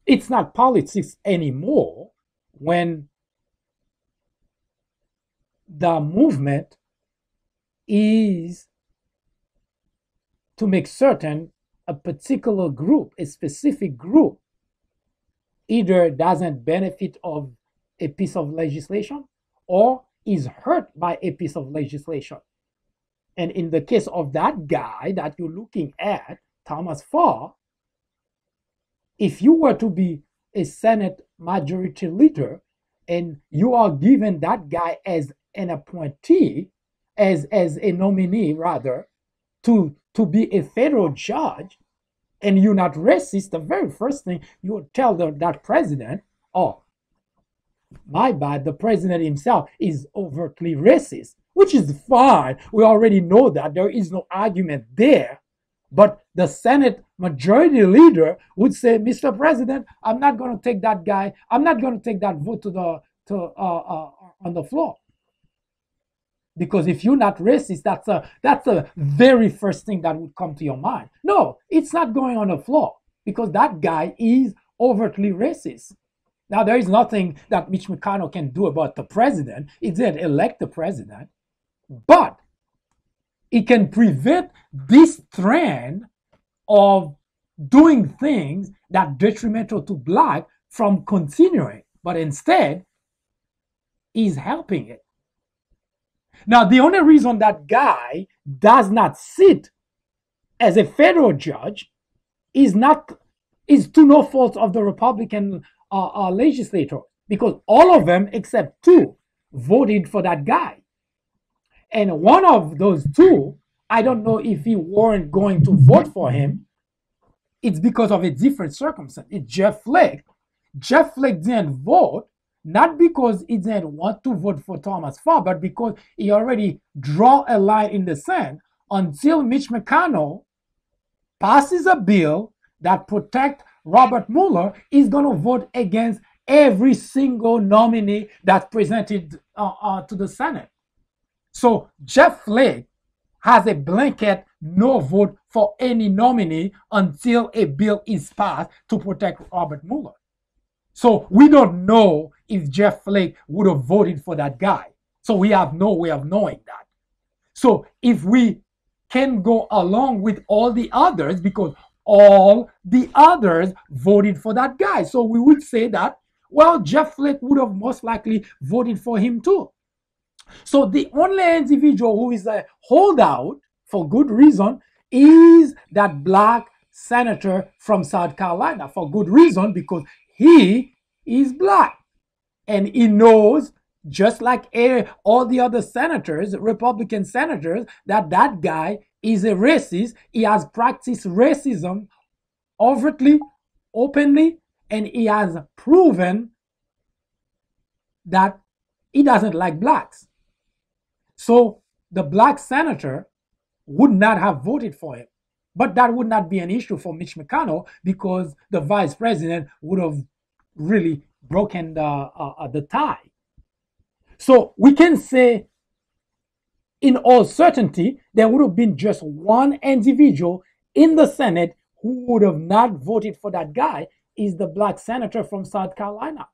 It's not politics anymore when the movement is to make certain a particular group, a specific group, either doesn't benefit of a piece of legislation or is hurt by a piece of legislation. And in the case of that guy that you're looking at, Thomas Farr, if you were to be a Senate majority leader and you are given that guy as an appointee, as a nominee rather, to be a federal judge, and you're not racist, the very first thing you would tell that president, oh, my bad, the president himself is overtly racist, which is fine. We already know that. There is no argument there. But the Senate majority leader would say, Mr. President, I'm not going to take that guy, I'm not going to take that vote on the floor. Because if you're not racist, that's the very first thing that would come to your mind. No, it's not going on the floor because that guy is overtly racist. Now, there is nothing that Mitch McConnell can do about the president. He didn't elect the president. But it can prevent this trend of doing things that are detrimental to black from continuing. But instead, he's helping it. Now, the only reason that guy does not sit as a federal judge is to no fault of the Republican legislators, because all of them except two voted for that guy. And one of those two, I don't know if he weren't going to vote for him. It's because of a different circumstance. It's Jeff Flake. Jeff Flake didn't vote, not because he didn't want to vote for Thomas Farr, but because he already drew a line in the sand until Mitch McConnell passes a bill that protects Robert Mueller. He's going to vote against every single nominee that's presented to the Senate. So Jeff Flake has a blanket no vote for any nominee until a bill is passed to protect Robert Mueller. So we don't know if Jeff Flake would have voted for that guy. So we have no way of knowing that. So if we can go along with all the others, because all the others voted for that guy, so we would say that, well, Jeff Flake would have most likely voted for him too. So the only individual who is a holdout for good reason is that black senator from South Carolina, for good reason, because he is black and he knows, just like all the other senators, Republican senators, that that guy is a racist. He has practiced racism overtly, openly, and he has proven that he doesn't like blacks. So the black senator would not have voted for him. But that would not be an issue for Mitch McConnell, because the vice president would have really broken the tie. So we can say in all certainty, there would have been just one individual in the Senate who would have not voted for that guy, is the black senator from South Carolina.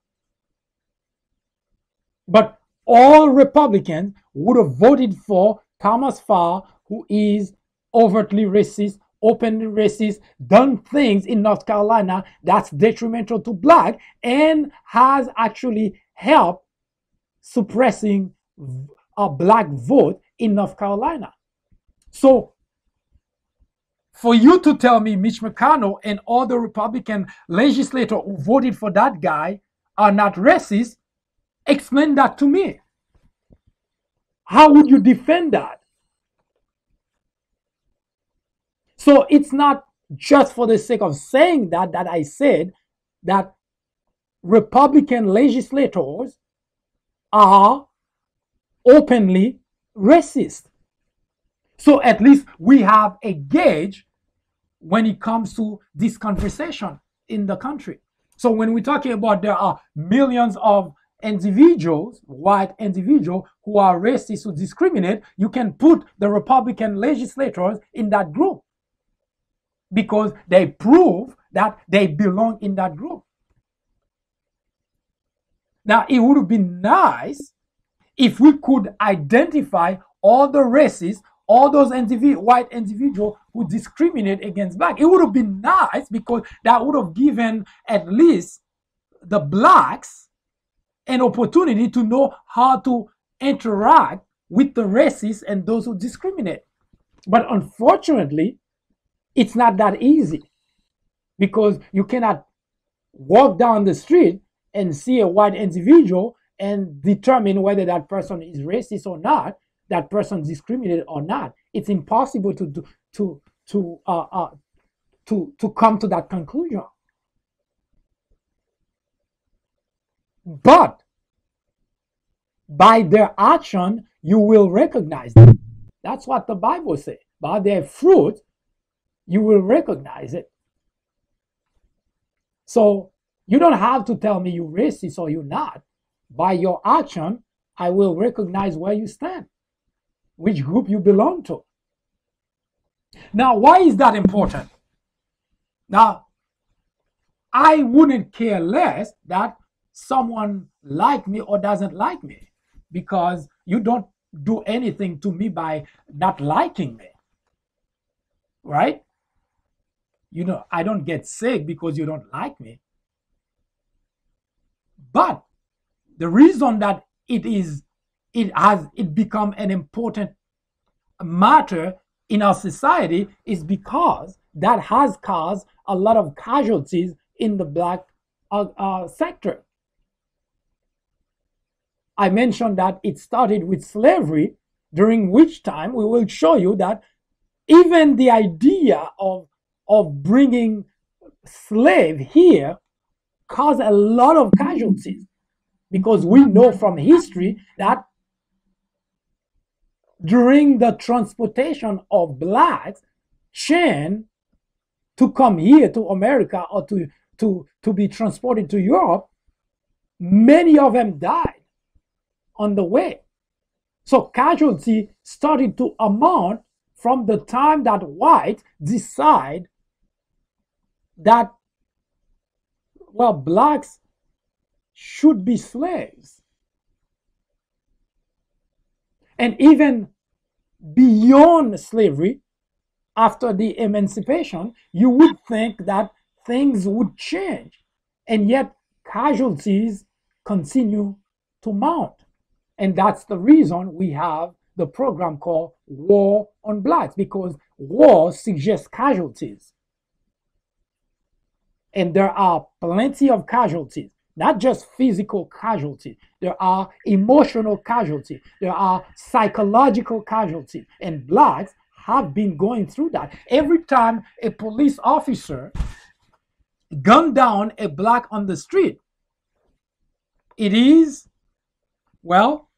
But all Republicans would have voted for Thomas Farr, who is overtly racist, openly racist, done things in North Carolina that's detrimental to black, and has actually helped suppressing a black vote in North Carolina. So for you to tell me Mitch McConnell and all the Republican legislators who voted for that guy are not racist, explain that to me. How would you defend that? So it's not just for the sake of saying that I said that Republican legislators are openly racist. So at least we have a gauge when it comes to this conversation in the country. So when we're talking about there are millions of individuals, white individuals who are racist, who discriminate, you can put the Republican legislators in that group because they prove that they belong in that group. Now, it would have been nice if we could identify all the racists, all those white individuals who discriminate against black. It would have been nice because that would have given at least the blacks an opportunity to know how to interact with the racists and those who discriminate. But unfortunately, it's not that easy because you cannot walk down the street and see a white individual and determine whether that person is racist or not, that person discriminated or not. It's impossible to come to that conclusion. But by their action, you will recognize them. That's what the Bible says. By their fruit, you will recognize it. So you don't have to tell me you're racist or you're not. By your action, I will recognize where you stand, which group you belong to. Now, why is that important? Now, I wouldn't care less that someone like me or doesn't like me, because you don't do anything to me by not liking me, right? You know, I don't get sick because you don't like me. But the reason that it become an important matter in our society is because that has caused a lot of casualties in the black sector. I mentioned that it started with slavery, during which time we will show you that even the idea of bringing slave here caused a lot of casualties, because we know from history that during the transportation of blacks, chain to come here to America or to be transported to Europe, many of them died on the way. So casualty started to amount from the time that whites decide that, well, blacks should be slaves. And even beyond slavery, after the emancipation, you would think that things would change. And yet casualties continue to mount. And that's the reason we have the program called War on Blacks, because war suggests casualties. And there are plenty of casualties, not just physical casualties. There are emotional casualties. There are psychological casualties. And blacks have been going through that. Every time a police officer gunned down a black on the street, it is, well,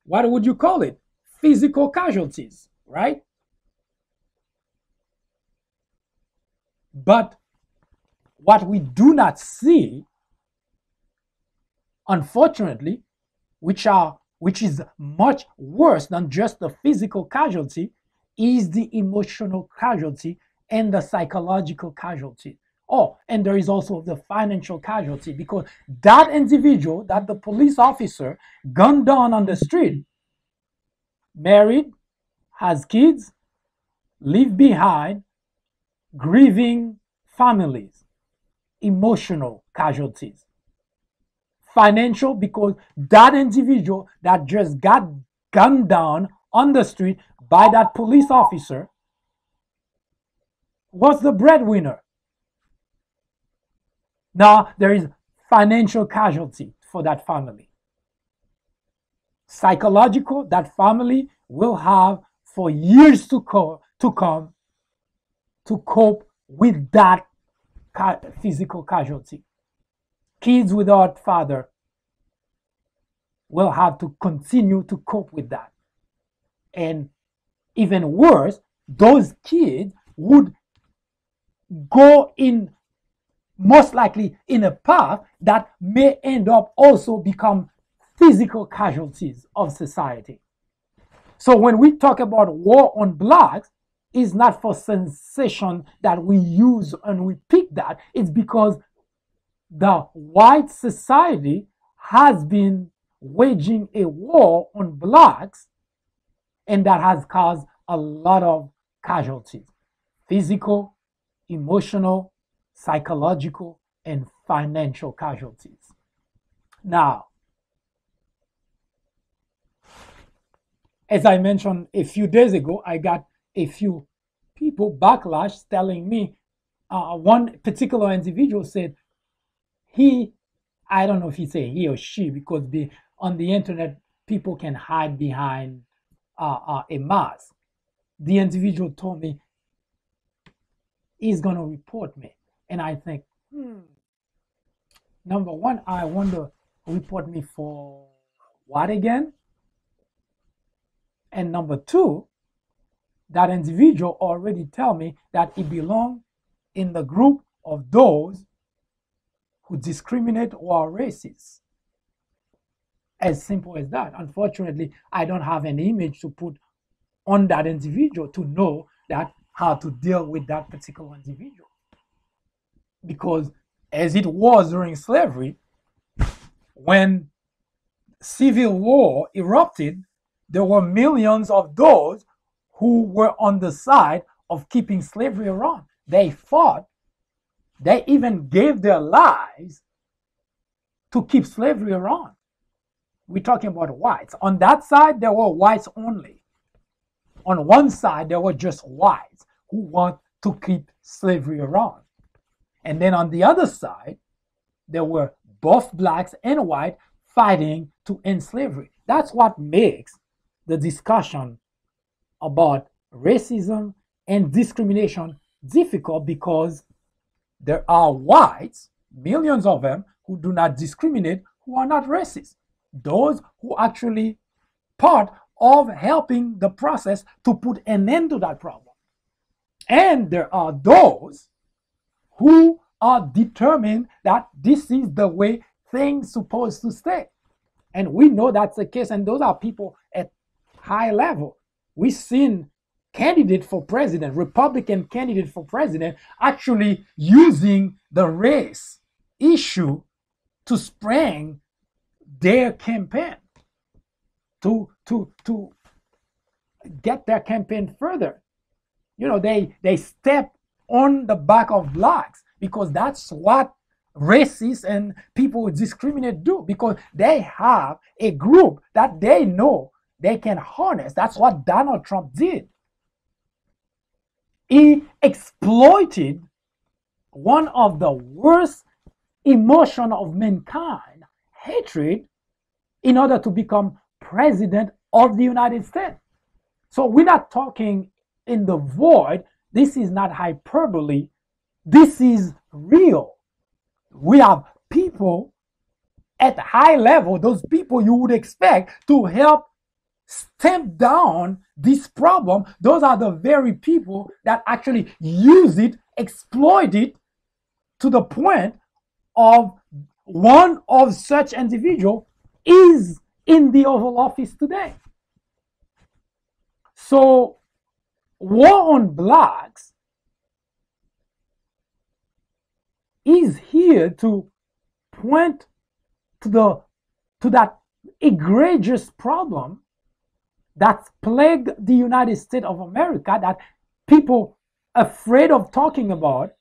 what would you call it? Physical casualties, right? But what we do not see, unfortunately, which is much worse than just the physical casualty, is the emotional casualty and the psychological casualty. Oh, and there is also the financial casualty, because that individual that the police officer gunned down on the street, married, has kids, leave behind grieving families. Emotional casualties. Financial, because that individual that just got gunned down on the street by that police officer was the breadwinner. Now there is financial casualty for that family. Psychological, that family will have for years to come to cope with that physical casualty. Kids without father will have to continue to cope with that. And even worse, those kids would go in, most likely, in a path that may end up also become physical casualties of society. So when we talk about war on blacks, it's not for sensation that we use and we pick that. It's because the white society has been waging a war on blacks, and that has caused a lot of casualties: physical, emotional, psychological, and financial casualties. Now, as I mentioned a few days ago, I got a few people backlash telling me, one particular individual said I don't know if he said he or she, because on the internet people can hide behind a mask. The individual told me he's going to report me. And I think, number one, I wonder, report me for what again? And number two, that individual already tell me that he belongs in the group of those who discriminate or are racist. As simple as that. Unfortunately, I don't have an image to put on that individual to know that how to deal with that particular individual. Because as it was during slavery, when civil war erupted, there were millions of those who were on the side of keeping slavery around. They fought. They even gave their lives to keep slavery around. We're talking about whites. On that side, there were whites only. On one side, there were just whites who want to keep slavery around. And then on the other side, there were both blacks and white fighting to end slavery. That's what makes the discussion about racism and discrimination difficult, because there are whites, millions of them, who do not discriminate, who are not racist. Those who actually part of helping the process to put an end to that problem. And there are those who are determined that this is the way things supposed to stay. And we know that's the case, and those are people at high level. We've seen candidates for president, Republican candidates for president, actually using the race issue to spring their campaign, to get their campaign further. You know, they step on the back of blacks, because that's what racists and people who discriminate do, because they have a group that they know they can harness. That's what Donald Trump did. He exploited one of the worst emotions of mankind, hatred, in order to become president of the United States. So we're not talking in the void. This is not hyperbole. This is real. We have people at high level, those people you would expect to help stamp down this problem. Those are the very people that actually use it, exploit it, to the point of one of such individual is in the Oval Office today. So war on blacks is here to point to that egregious problem that's plagued the United States of America, that people are afraid of talking about.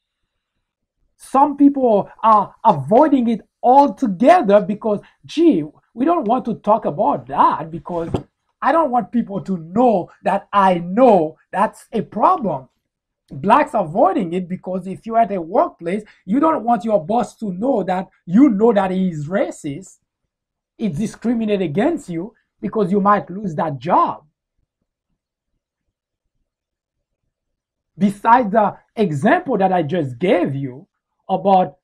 Some people are avoiding it altogether because, gee, we don't want to talk about that, because I don't want people to know that I know that's a problem. Blacks are avoiding it because if you're at a workplace, you don't want your boss to know that you know that he is racist. It discriminates against you, because you might lose that job. Besides the example that I just gave you about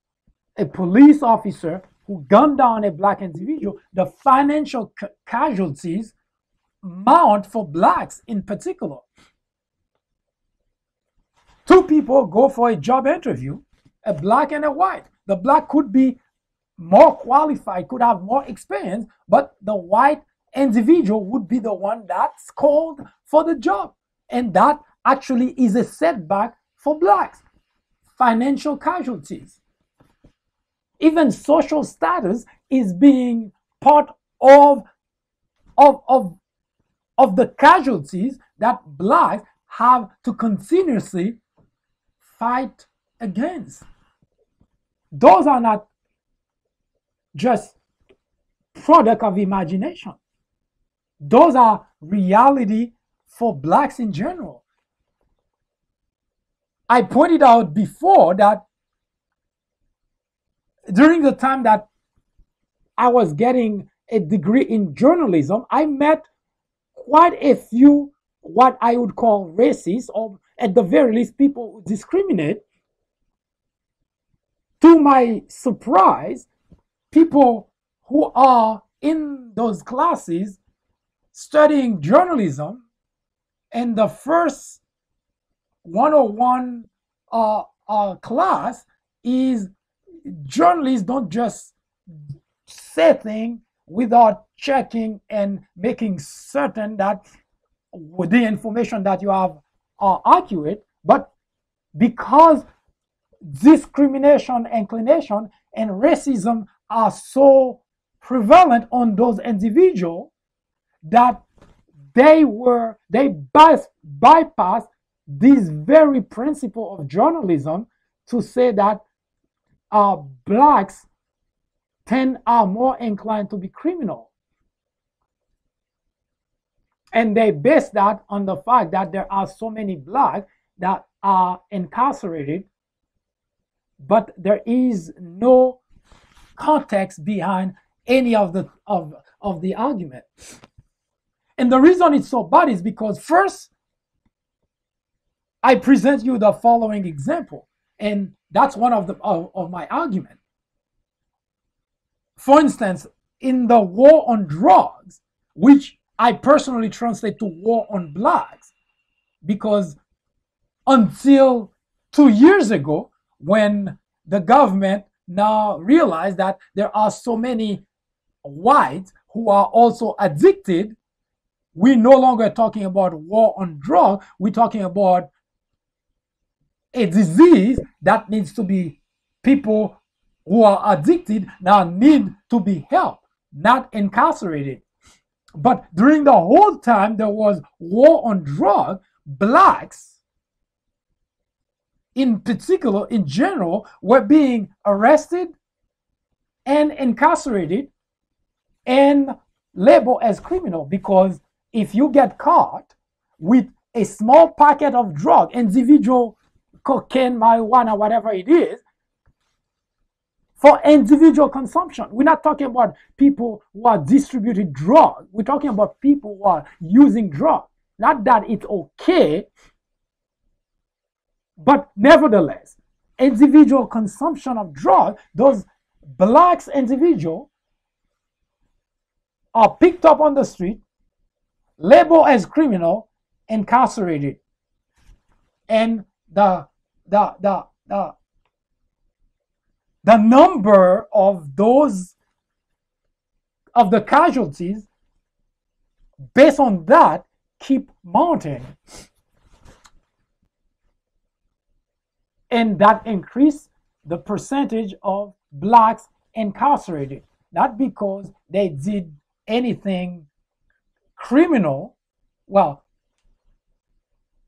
a police officer who gunned down a black individual, the financial casualties mount for blacks in particular. Two people go for a job interview, a black and a white. The black could be more qualified, could have more experience, but the white individual would be the one that's called for the job. And that actually is a setback for blacks. Financial casualties. Even social status is being part of the casualties that blacks have to continuously fight against. Those are not just product of imagination. Those are reality for blacks in general. I pointed out before that during the time that I was getting a degree in journalism, I met quite a few what I would call racists, or at the very least people who discriminate. To my surprise, people who are in those classes studying journalism, and the first 101 class is journalists don't just say things without checking and making certain that the information that you have are accurate, but because discrimination, inclination, and racism are so prevalent on those individuals that they bypass this very principle of journalism to say that blacks are more inclined to be criminal. And they base that on the fact that there are so many blacks that are incarcerated, but there is no context behind any of the argument. And the reason it's so bad is because first, I present you the following example, and that's one of my argument. For instance, in the war on drugs, which I personally translate to war on blacks, because until 2 years ago, when the government now realized that there are so many whites who are also addicted, we're no longer talking about war on drugs, we're talking about a disease that needs to be, people who are addicted now need to be helped, not incarcerated. But during the whole time there was war on drugs, blacks in particular, in general, were being arrested and incarcerated and labeled as criminal, because if you get caught with a small packet of drug, individual cocaine, marijuana, whatever it is, for individual consumption. We're not talking about people who are distributing drugs. We're talking about people who are using drugs. Not that it's okay, but nevertheless, individual consumption of drugs, those blacks individuals are picked up on the street, labeled as criminal, incarcerated. And the number of those, of the casualties based on that keep mounting. And that increase the percentage of blacks incarcerated, not because they did anything criminal. Well,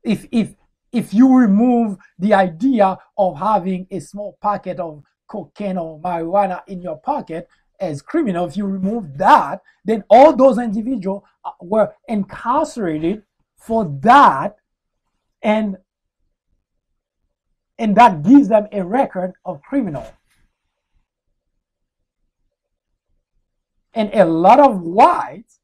if you remove the idea of having a small packet of cocaine or marijuana in your pocket as criminal, if you remove that, then all those individuals were incarcerated for that, and that gives them a record of criminal. And a lot of whites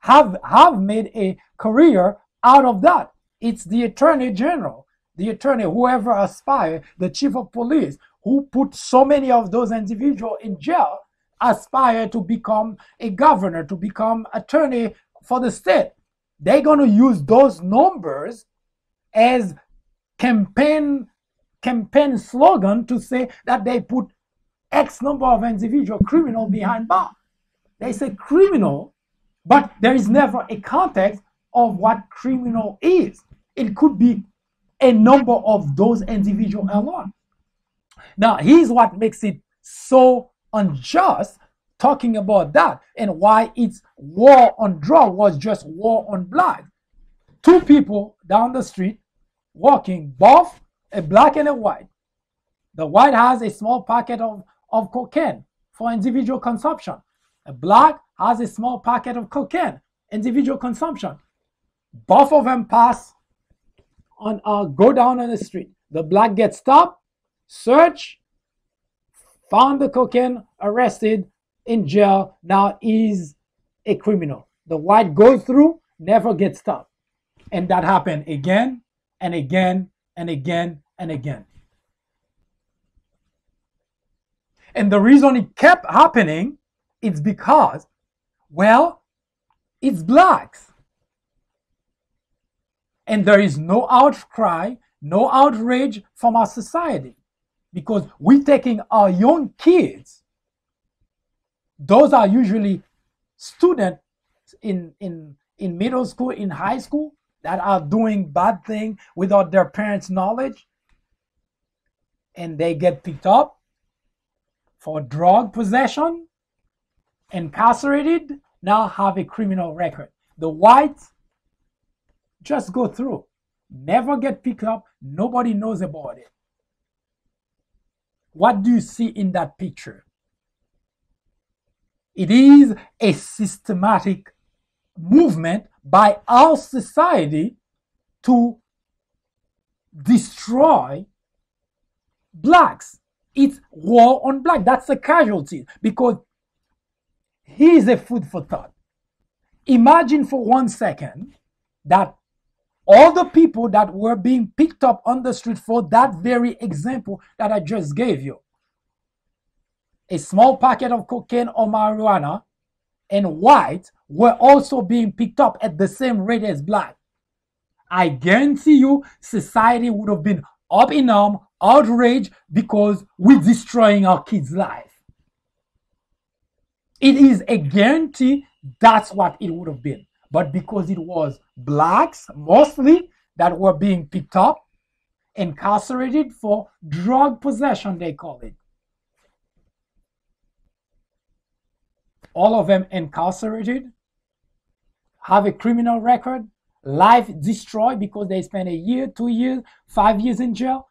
have made a career out of that. It's the attorney general, the attorney, whoever aspire, the chief of police, who put so many of those individuals in jail, aspire to become a governor, to become attorney for the state. They're going to use those numbers as campaign slogan to say that they put X number of individual criminal behind bars. They say criminal, but there is never a context of what criminal is. It could be a number of those individuals alone. Now, here's what makes it so unjust talking about that, and why it's war on drug was just war on black. Two people down the street walking, both a black and a white. The white has a small packet of cocaine for individual consumption. A black has a small packet of cocaine, individual consumption. Both of them pass on, go down on the street. The black gets stopped, searched, found the cocaine, arrested, in jail. Now he's a criminal. The white goes through, never gets stopped. And that happened again and again and again and again. And the reason it kept happening is because, well, it's blacks. And there is no outcry, no outrage from our society, because we're taking our young kids, those are usually students in middle school, in high school, that are doing bad things without their parents' knowledge, and they get picked up for drug possession, incarcerated, now have a criminal record. The whites just go through, never get picked up, nobody knows about it. What do you see in that picture? It is a systematic movement by our society to destroy blacks. It's war on black. That's a casualty, because here's a food for thought. Imagine for 1 second that all the people that were being picked up on the street for that very example that I just gave you, a small packet of cocaine or marijuana, and white were also being picked up at the same rate as black. I guarantee you society would have been up in arms, outraged, because we're destroying our kids' life. It is a guarantee that's what it would have been. But because it was blacks mostly that were being picked up, incarcerated for drug possession, they call it. All of them incarcerated, have a criminal record, life destroyed because they spent a year, 2 years, 5 years in jail,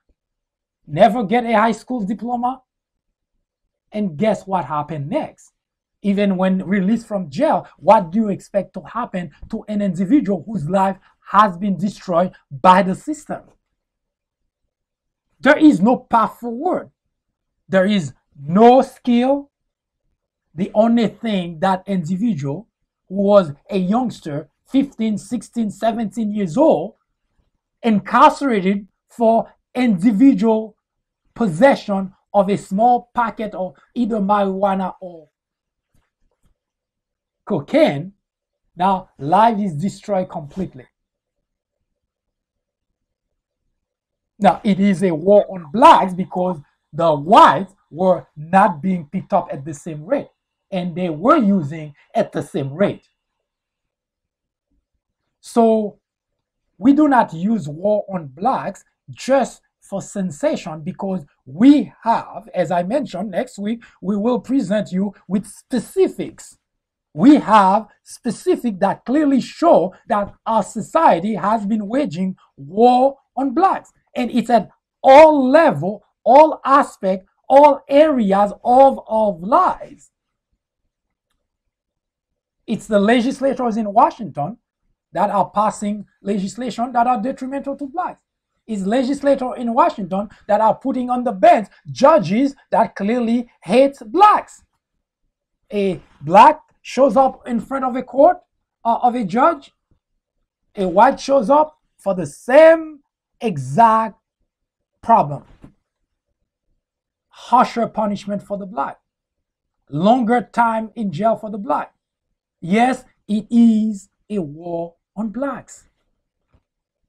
never get a high school diploma. And guess what happened next? Even when released from jail, what do you expect to happen to an individual whose life has been destroyed by the system? There is no path forward. There is no skill. The only thing that individual who was a youngster, 15, 16, 17 years old, incarcerated for individual possession of a small packet of either marijuana or cocaine, now life is destroyed completely. Now, it is a war on blacks because the whites were not being picked up at the same rate, and they were using at the same rate. So we do not use war on blacks just for sensation, because we have, as I mentioned, next week we will present you with specifics. We have specifics that clearly show that our society has been waging war on blacks, and it's at all levels, all aspects, all areas of lives. It's the legislators in Washington that are passing legislation that are detrimental to blacks. It's legislators in Washington that are putting on the bench judges that clearly hate blacks. A black shows up in front of a court of a judge, a white shows up for the same exact problem. Harsher punishment for the black, longer time in jail for the black. Yes, it is a war on blacks.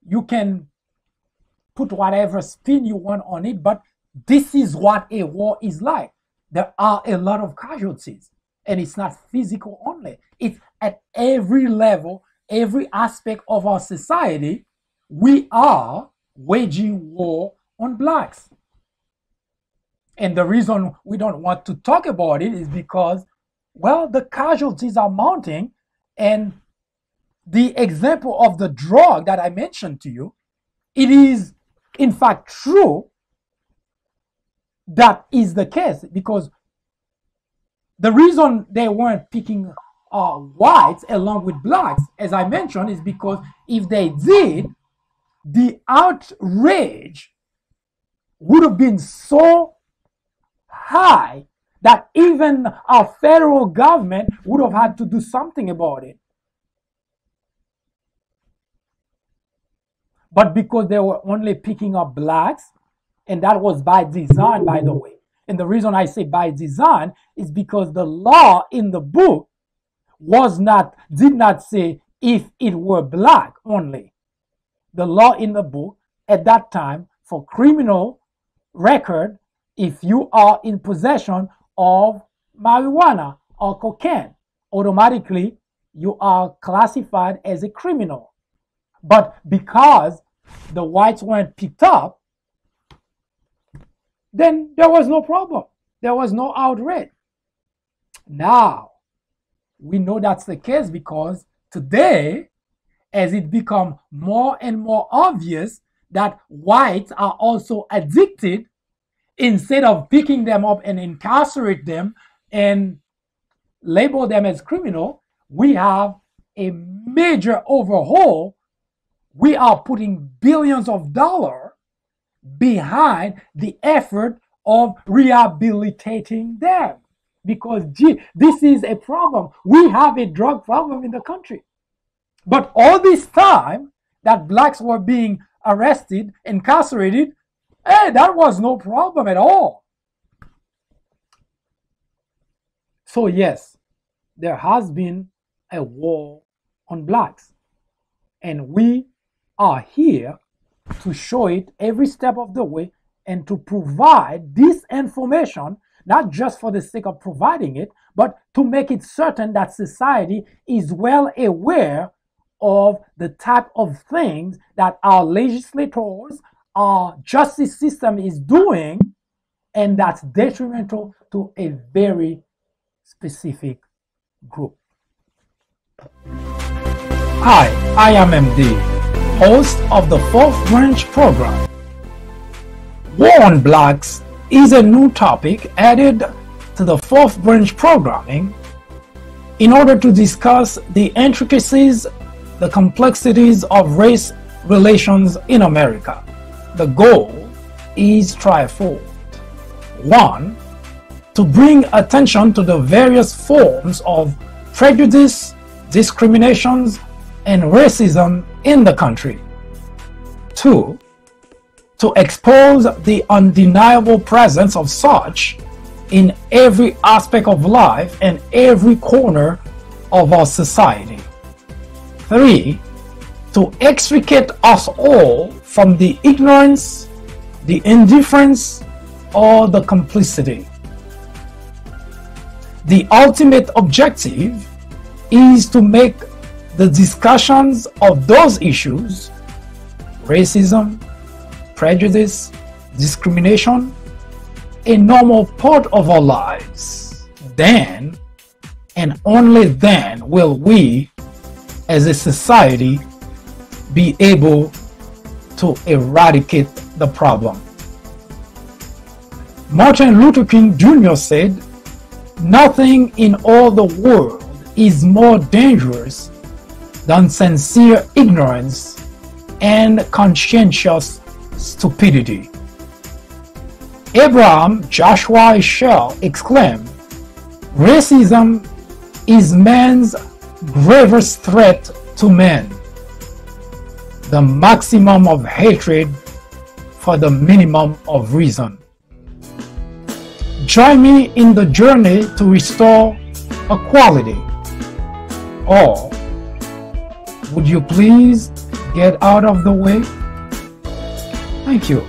You can put whatever spin you want on it, but this is what a war is like. There are a lot of casualties. And it's not physical only. It's at every level, every aspect of our society. We are waging war on blacks. And the reason we don't want to talk about it is because, well, the casualties are mounting. And the example of the drug that I mentioned to you, it is in fact true that is the case, because the reason they weren't picking whites along with blacks, as I mentioned, is because if they did, the outrage would have been so high that even our federal government would have had to do something about it. But because they were only picking up blacks, and that was by design, by the way. And the reason I say by design is because the law in the book did not say if it were black only. The law in the book at that time for criminal record, if you are in possession of marijuana or cocaine, automatically you are classified as a criminal. But because the whites weren't picked up, then there was no problem. There was no outrage. Now, we know that's the case because today, as it becomes more and more obvious that whites are also addicted, instead of picking them up and incarcerate them and label them as criminal, we have a major overhaul. We are putting billions of dollars behind the effort of rehabilitating them. Because this is a problem. We have a drug problem in the country. But all this time that blacks were being arrested, incarcerated, hey, that was no problem at all. So yes, there has been a war on blacks. And we are here to show it every step of the way and to provide this information, not just for the sake of providing it, but to make it certain that society is well aware of the type of things that our legislators, our justice system is doing, and that's detrimental to a very specific group. Hi, I am MD, host of the Fourth Branch program. War on Blacks is a new topic added to the Fourth Branch programming in order to discuss the intricacies, the complexities of race relations in America. The goal is threefold. 1. To bring attention to the various forms of prejudice, discriminations, and racism in the country. 2. To expose the undeniable presence of such in every aspect of life and every corner of our society. 3. To extricate us all from the ignorance, the indifference, or the complicity. The ultimate objective is to make the discussions of those issues, racism, prejudice, discrimination, a normal part of our lives. Then, and only then, will we, as a society, be able to eradicate the problem. Martin Luther King Jr. said, "Nothing in all the world is more dangerous than sincere ignorance and conscientious stupidity." Abraham Joshua Heschel exclaimed, "Racism is man's gravest threat to man, the maximum of hatred for the minimum of reason." Join me in the journey to restore equality. Or would you please get out of the way? Thank you.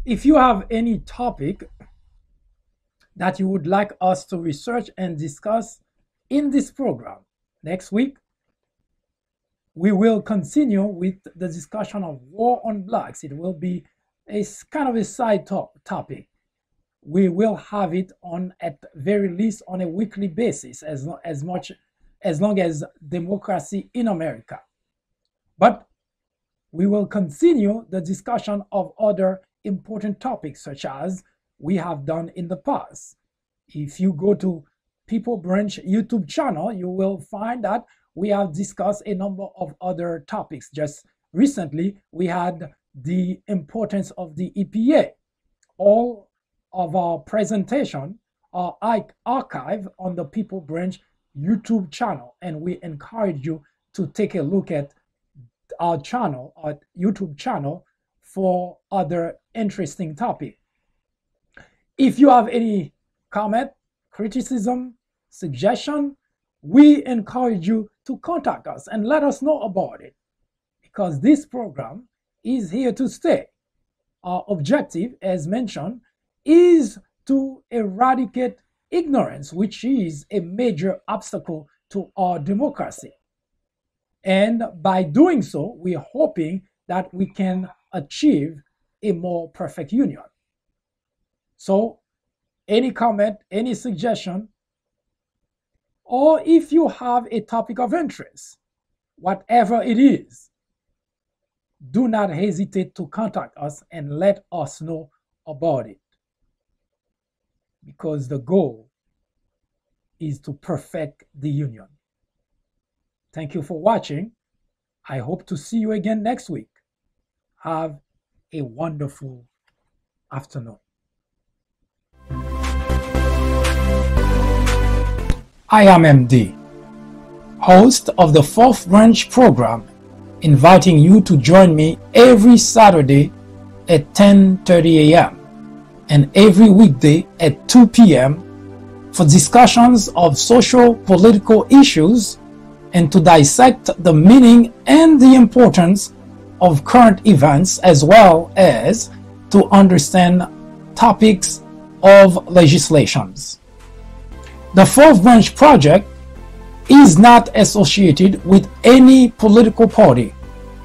If you have any topic that you would like us to research and discuss in this program, next week we will continue with the discussion of war on blacks. It will be a kind of a side topic. We will have it on, at very least, on a weekly basis, as long as democracy in America. But we will continue the discussion of other important topics, such as we have done in the past. If you go to People Branch YouTube channel, you will find that we have discussed a number of other topics. Just recently, we had the importance of the EPA. All of our presentation are archived on the People Branch YouTube channel, and we encourage you to take a look at our channel, our YouTube channel, for other interesting topics. If you have any comment, criticism, suggestion, we encourage you to contact us and let us know about it, because this program is here to stay. Our objective, as mentioned, is to eradicate ignorance, which is a major obstacle to our democracy. And by doing so, we are hoping that we can achieve a more perfect union. So, any comment, any suggestion, or if you have a topic of interest, whatever it is, do not hesitate to contact us and let us know about it. Because the goal is to perfect the union. Thank you for watching. I hope to see you again next week. Have a wonderful afternoon. I am MD, host of the Fourth Branch program, inviting you to join me every Saturday at 10:30 a.m. and every weekday at 2 p.m. for discussions of social, political issues and to dissect the meaning and the importance of current events, as well as to understand topics of legislations. The Fourth Branch Project is not associated with any political party,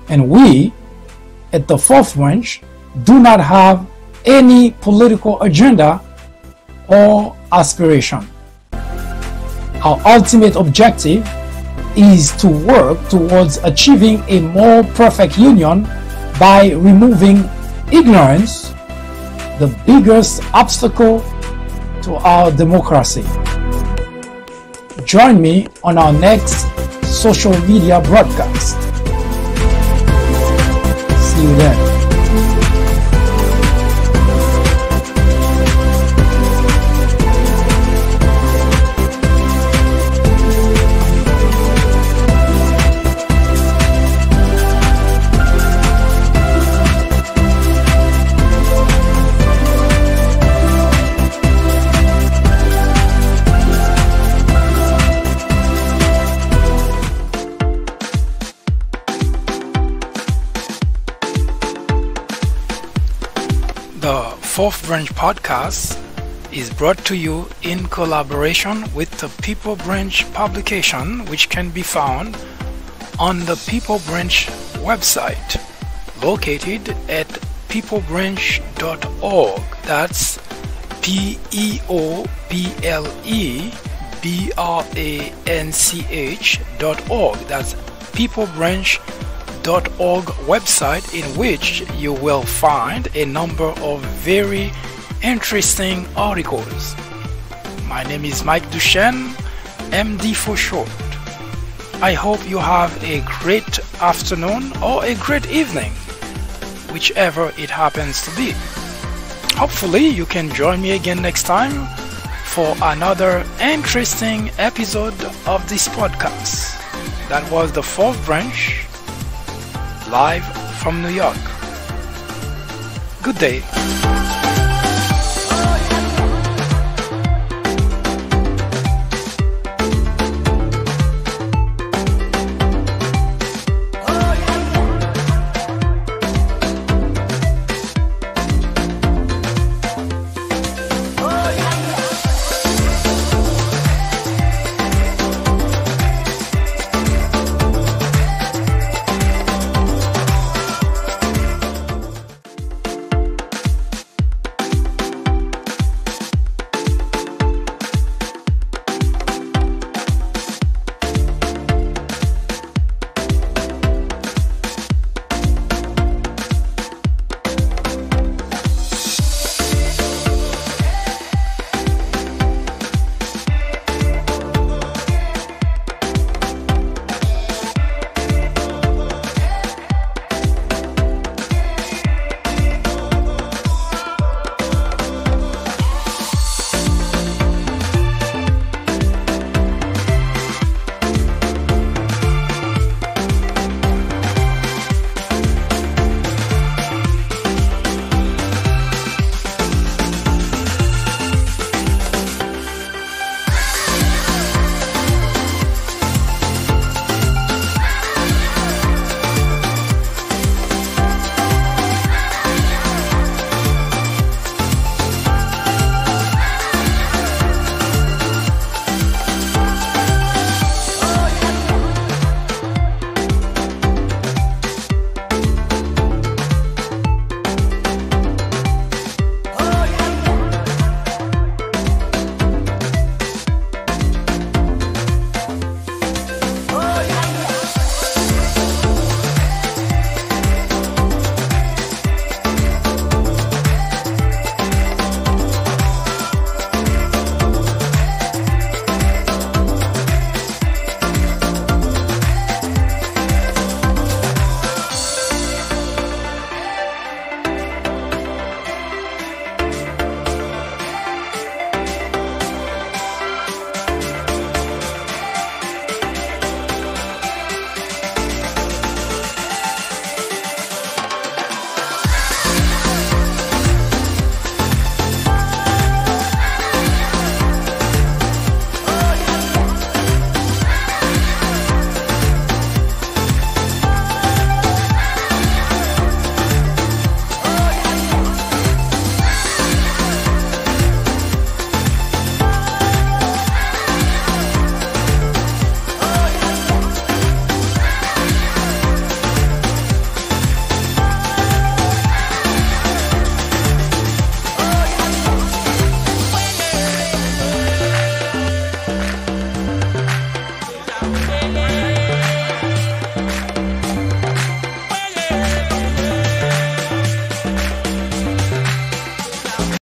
and we at the Fourth Branch do not have any political agenda or aspiration. Our ultimate objective is to work towards achieving a more perfect union by removing ignorance, the biggest obstacle to our democracy. Join me on our next social media broadcast. See you then. The Fourth Branch podcast is brought to you in collaboration with the People Branch publication, which can be found on the People Branch website, located at peoplebranch.org. That's peoplebranch.org. That's peoplebranch.org website, in which you will find a number of very interesting articles. My name is Mike Duchesne, MD for short. I hope you have a great afternoon or a great evening, whichever it happens to be. Hopefully you can join me again next time for another interesting episode of this podcast. That was the Fourth Branch, live from New York. Good day.